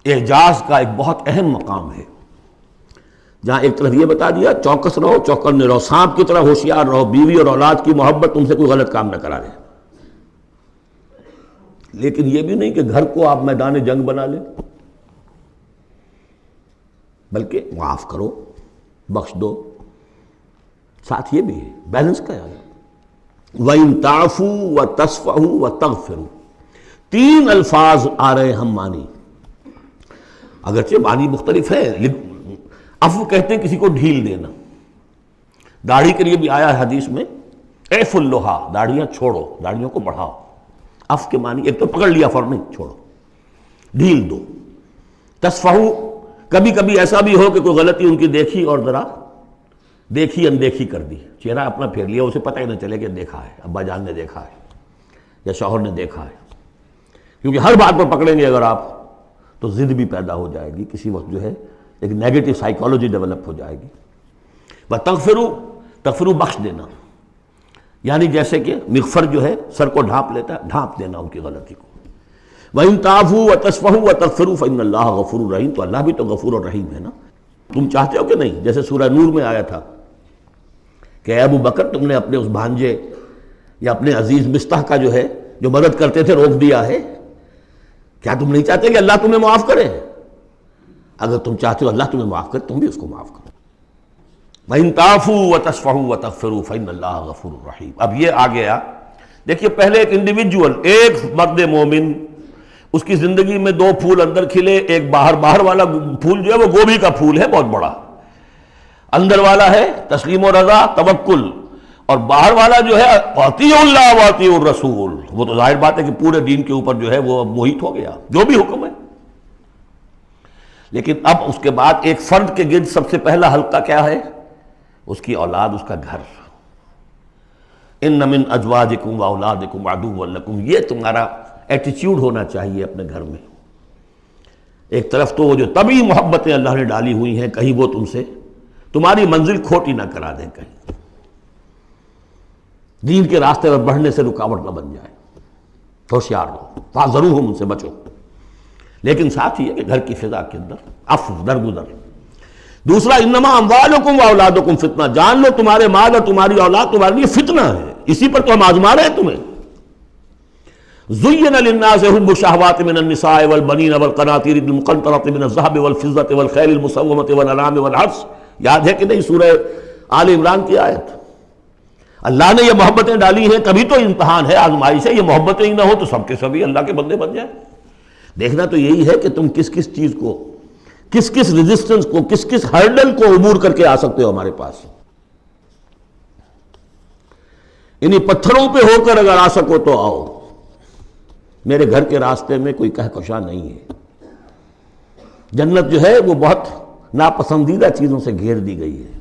Speaker 2: اعجاز کا ایک بہت اہم مقام ہے، جہاں ایک طرف یہ بتا دیا چوکس رہو، چوکنے رہو، سانپ کی طرح ہوشیار رہو، بیوی اور اولاد کی محبت تم سے کوئی غلط کام نہ کرا دے. لیکن یہ بھی نہیں کہ گھر کو آپ میدان جنگ بنا لیں، بلکہ معاف کرو، بخش دو. ساتھ یہ بھی ہے بیلنس کا ہے. وَإِن تَعْفُوا وَتَصْفَحُوا وَتَغْفِرُوا. 3 الفاظ آ رہے ہم معنی، اگرچہ معنی مختلف ہے. عفو کہتے ہیں کسی کو ڈھیل دینا. داڑھی کے لیے بھی آیا ہے حدیث میں، اعف اللحا، داڑھیاں چھوڑو، داڑھیوں کو بڑھاؤ. عفو کے معنی ایک تو پکڑ لیا فوراً نہیں، چھوڑو، ڈھیل دو. تصفحوا، کبھی کبھی ایسا بھی ہو کہ کوئی غلطی ان کی دیکھی اور ذرا دیکھی اندیکھی کر دی، چہرہ اپنا پھیر لیا، اسے پتہ ہی نہ چلے کہ دیکھا ہے، ابا جان نے دیکھا ہے یا شوہر نے دیکھا ہے. کیونکہ ہر بات پر پکڑیں گے اگر آپ تو ضد بھی پیدا ہو جائے گی، کسی وقت جو ہے ایک نیگیٹو سائیکالوجی ڈیولپ ہو جائے گی. وَتَغْفِرُوا، تغفروا بخش دینا، یعنی جیسے کہ مغفر جو ہے سر کو ڈھانپ لیتا ہے، ڈھانپ دینا ان کی غلطی کو. وَإِن تَعْفُوا وَتَصْفَحُوا وَتَغْفِرُوا فَإِنَّ اللَّهَ غَفُورٌ رَحِيمٌ. تو اللہ بھی تو غفور اور رحیم ہے نا. تم چاہتے ہو کہ نہیں، جیسے سورہ نور میں آیا تھا کہ اے ابو بکر تم نے اپنے اس بھانجے یا اپنے عزیز مصطح کا جو ہے جو مدد کرتے تھے روک دیا ہے، کیا تم نہیں چاہتے کہ اللہ تمہیں معاف کرے؟ اگر تم چاہتے ہو اللہ تمہیں معاف کرے تم بھی اس کو معاف کرو. وَإِن تَعْفُوا وَتَصْفَحُوا وَتَغْفِرُوا فَإِنَّ اللَّهَ غَفُورٌ رَحِيمٌ. اب یہ آ گیا، دیکھیے پہلے ایک انڈیویجول، ایک مرد مومن، اس کی زندگی میں 2 پھول اندر کھلے، ایک باہر والا پھول جو ہے وہ گوبھی کا پھول ہے بہت بڑا، اندر والا ہے تسلیم و رضا توکل، اور باہر والا جو ہے اطیعوا اللہ واطیعوا الرسول. وہ تو ظاہر بات ہے کہ پورے دین کے اوپر جو ہے وہ محیط ہو گیا جو بھی حکم ہے. لیکن اب اس کے بعد ایک فرد کے گرد سب سے پہلا حلقہ کیا ہے؟ اس کی اولاد، اس کا گھر. ان من ازواجکم واولادکم عدوا لکم. یہ تمہارا ایٹیچیوڈ ہونا چاہیے اپنے گھر میں. ایک طرف تو وہ جو طبعی محبتیں اللہ نے ڈالی ہوئی ہیں، کہیں وہ تم سے تمہاری منزل کھوٹی نہ کرا دیں، کہیں دین کے راستے پر بڑھنے سے رکاوٹ نہ بن جائے. ہوشیار رہو، فاحذروہم، ان سے بچو. لیکن ساتھ ہی ہے کہ گھر کی فضا کے اندر عفو، درگزر. دوسرا انما اموالکم واولادکم فتنہ. جان لو تمہارے مال اور تمہاری اولاد تمہارے لیے فتنہ ہے، اسی پر تو ہم آزما رہے ہیں تمہیں. زین للناس حب الشہوات من النساء والبنین والقناطیر المقنطرۃ من الذهب والفضة والخیل المسومۃ والانعام والحرث. یاد ہے کہ نہیں سورہ آل عمران کی آیت؟ اللہ نے یہ محبتیں ڈالی ہیں، تبھی تو امتحان ہے، آزمائش ہے. یہ محبتیں ہی نہ ہو تو سب کے سبھی اللہ کے بندے بن جائیں. دیکھنا تو یہی ہے کہ تم کس کس چیز کو، کس کس ریزسٹنس کو، کس کس ہرڈل کو عبور کر کے آ سکتے ہو ہمارے پاس. انہی پتھروں پہ ہو کر اگر آ سکو تو آؤ. میرے گھر کے راستے میں کوئی کہکشاں نہیں ہے. جنت جو ہے وہ بہت ناپسندیدہ چیزوں سے گھیر دی گئی ہے.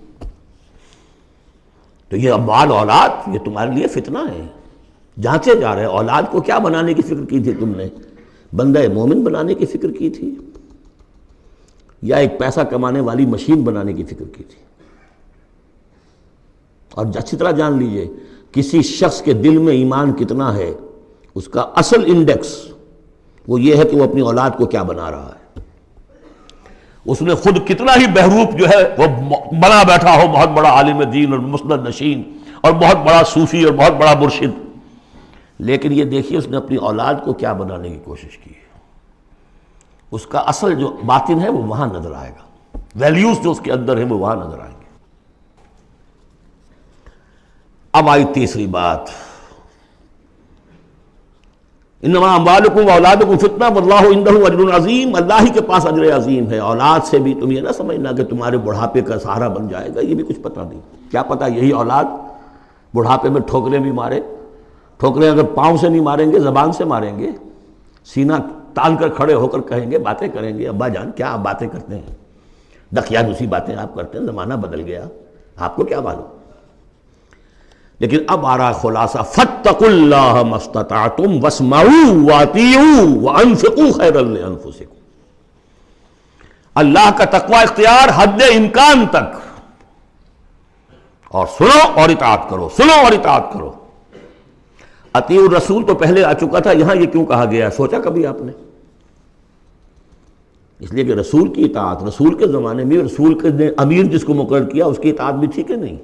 Speaker 2: تو یہ اموال اولاد یہ تمہارے لیے فتنہ ہے. جانچے جا رہے. اولاد کو کیا بنانے کی فکر کی تھی تم نے؟ بندہ مومن بنانے کی فکر کی تھی یا ایک پیسہ کمانے والی مشین بنانے کی فکر کی تھی؟ اور اچھی طرح جان لیجئے کسی شخص کے دل میں ایمان کتنا ہے اس کا اصل انڈیکس وہ یہ ہے کہ وہ اپنی اولاد کو کیا بنا رہا ہے. اس نے خود کتنا ہی بہروپ جو ہے وہ بنا بیٹھا ہو، بہت بڑا عالم دین اور مسند نشین اور بہت بڑا صوفی اور بہت بڑا مرشد، لیکن یہ دیکھیے اس نے اپنی اولاد کو کیا بنانے کی کوشش کی ہے. اس کا اصل جو باطن ہے وہ وہاں نظر آئے گا، ویلیوز جو اس کے اندر ہیں وہ وہاں نظر آئیں گے. اب آئی تیسری بات، انما اموالکم و اولادکم فتنہ واللہ عندہ اجر عظیم، اللہ ہی کے پاس اجر عظیم ہے. اولاد سے بھی تم یہ نہ سمجھنا کہ تمہارے بڑھاپے کا سہارا بن جائے گا، یہ بھی کچھ پتہ نہیں. کیا پتہ یہی اولاد بڑھاپے میں ٹھوکریں بھی مارے. ٹھوکریں اگر پاؤں سے نہیں ماریں گے زبان سے ماریں گے، سینہ تان کر کھڑے ہو کر کہیں گے، باتیں کریں گے، ابا جان کیا آپ باتیں کرتے ہیں، دقیانوسی باتیں آپ کرتے ہیں، زمانہ بدل گیا، آپ کو کیا معلوم. لیکن اب آ رہا خلاصہ، فاتقوا اللہ ما استطعتم واسمعوا واطیعوا وانفقوا خیرا لانفسکم. اللہ کا تقوی اختیار حد امکان تک، اور سنو اور اطاعت کرو، سنو اور اطاعت کرو. اطیعوا الرسول تو پہلے آ چکا تھا، یہاں یہ کیوں کہا گیا؟ سوچا کبھی آپ نے؟ اس لیے کہ رسول کی اطاعت، رسول کے زمانے میں رسول کے امیر جس کو مقرر کیا اس کی اطاعت بھی تھی کہ نہیں؟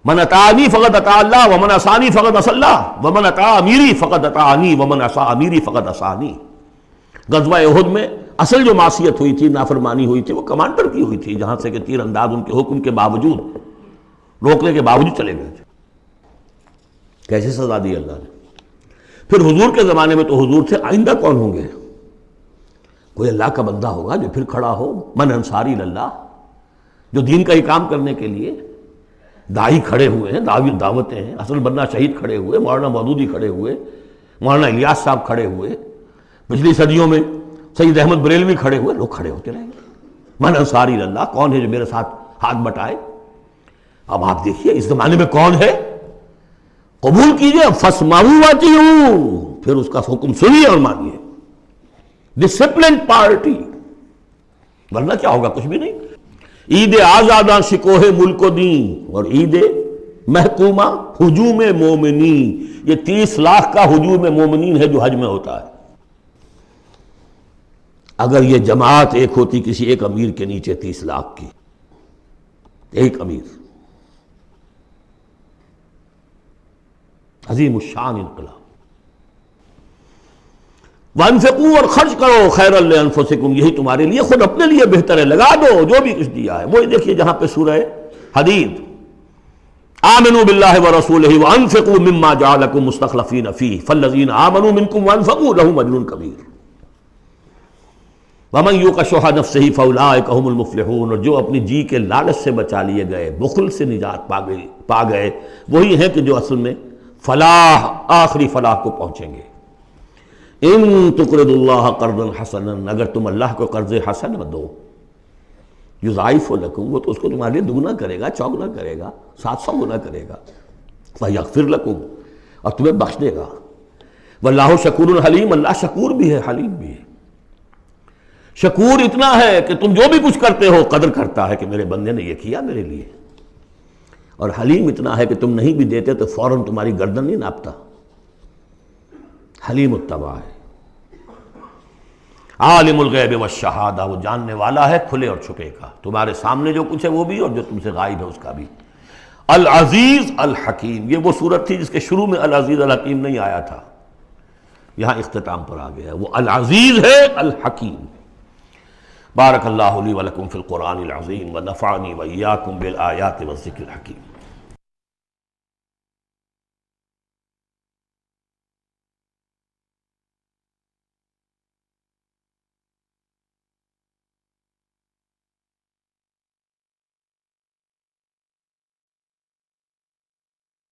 Speaker 2: من اطاعنی فقد اطاع اللہ ومن عصانی فقد عصى اللہ ومن اطاع امیری فقد اطاعنی ومن عصى امیری فقد عصانی. غزوہ احد میں اصل جو معصیت ہوئی تھی، نافرمانی ہوئی تھی، وہ کمانڈر کی ہوئی تھی، جہاں سے کہ تیر انداز ان کے حکم کے باوجود، روکنے کے باوجود چلے گئے تھے. کیسے سزا دی اللہ نے. پھر حضور کے زمانے میں تو حضور تھے، آئندہ کون ہوں گے؟ کوئی اللہ کا بندہ ہوگا جو پھر کھڑا ہو، من انصاری اللہ، جو دین کا ہی کام کرنے کے لیے داعی کھڑے ہوئے ہیں، دعوتیں ہیں. حسن بننا شہید کھڑے ہوئے، مولانا مودودی کھڑے ہوئے، مولانا الیاس صاحب کھڑے ہوئے، پچھلی صدیوں میں سید احمد بریلوی کھڑے ہوئے. لوگ کھڑے ہوتے رہیں گے. من انصاری اللہ، کون ہے جو میرے ساتھ ہاتھ بٹائے؟ اب آپ دیکھیے اس زمانے میں کون ہے، قبول کیجئے. فاسمعوا واطیعوا، پھر اس کا حکم سنیے اور مانیے. ڈسپلن پارٹی، ورنہ کیا ہوگا؟ کچھ بھی نہیں. عید آزاداں شکوہ ملک و دین اور عید محکومہ ہجوم مومنین. یہ 30 لاکھ کا ہجوم مومنین ہے جو حج میں ہوتا ہے. اگر یہ جماعت ایک ہوتی کسی ایک امیر کے نیچے 30 لاکھ کی، ایک امیر، عظیم الشان انقلاب. وانفقوا، اور خرچ کرو، خیرا لانفسکم، یہی تمہارے لیے، خود اپنے لیے بہتر ہے. لگا دو جو بھی کچھ دیا ہے. وہی دیکھیے جہاں پہ سورہ حدید، آمنوا باللہ ورسولہ وانفقوا مما جعلکم مستخلفین فیہ فالذین آمنوا منکم وانفقوا لہم اجر کبیر ومن یوق شح نفسہ فاولئک ھم المفلحون. اور جو اپنی جی کے لالچ سے بچا لیے گئے، بخل سے نجات پا گئے، وہی ہیں کہ جو اصل میں فلاح، آخری فلاح کو پہنچیں گے. ان تقرضوا اللہ قرضا حسنا، اگر تم اللہ کو قرض حسن دو، یضاعف لکم، وہ تو اس کو تمہارے لیے دگنا کرے گا، چوگنا کرے گا، 700 گنا کرے گا. فیغفر لکم، اور تمہیں بخش دے گا. واللہ شکور حلیم، اللہ شکور بھی ہے، حلیم بھی ہے. شکور اتنا ہے کہ تم جو بھی کچھ کرتے ہو قدر کرتا ہے کہ میرے بندے نے یہ کیا میرے لیے. اور حلیم اتنا ہے کہ تم نہیں بھی دیتے تو فوراً تمہاری گردن نہیں ناپتا. حلیم الطبع ہے. عالم الغیب والشہادہ، وہ جاننے والا ہے کھلے اور چھپے کا، تمہارے سامنے جو کچھ ہے وہ بھی اور جو تم سے غائب ہے اس کا بھی. العزیز الحکیم، یہ وہ صورت تھی جس کے شروع میں العزیز الحکیم نہیں آیا تھا، یہاں اختتام پر آ گیا. وہ العزیز ہے الحکیم. بارک اللہ لی ولکم فی القرآن العظیم ونفعنی وإیاکم بالآیات والذکر الحکیم.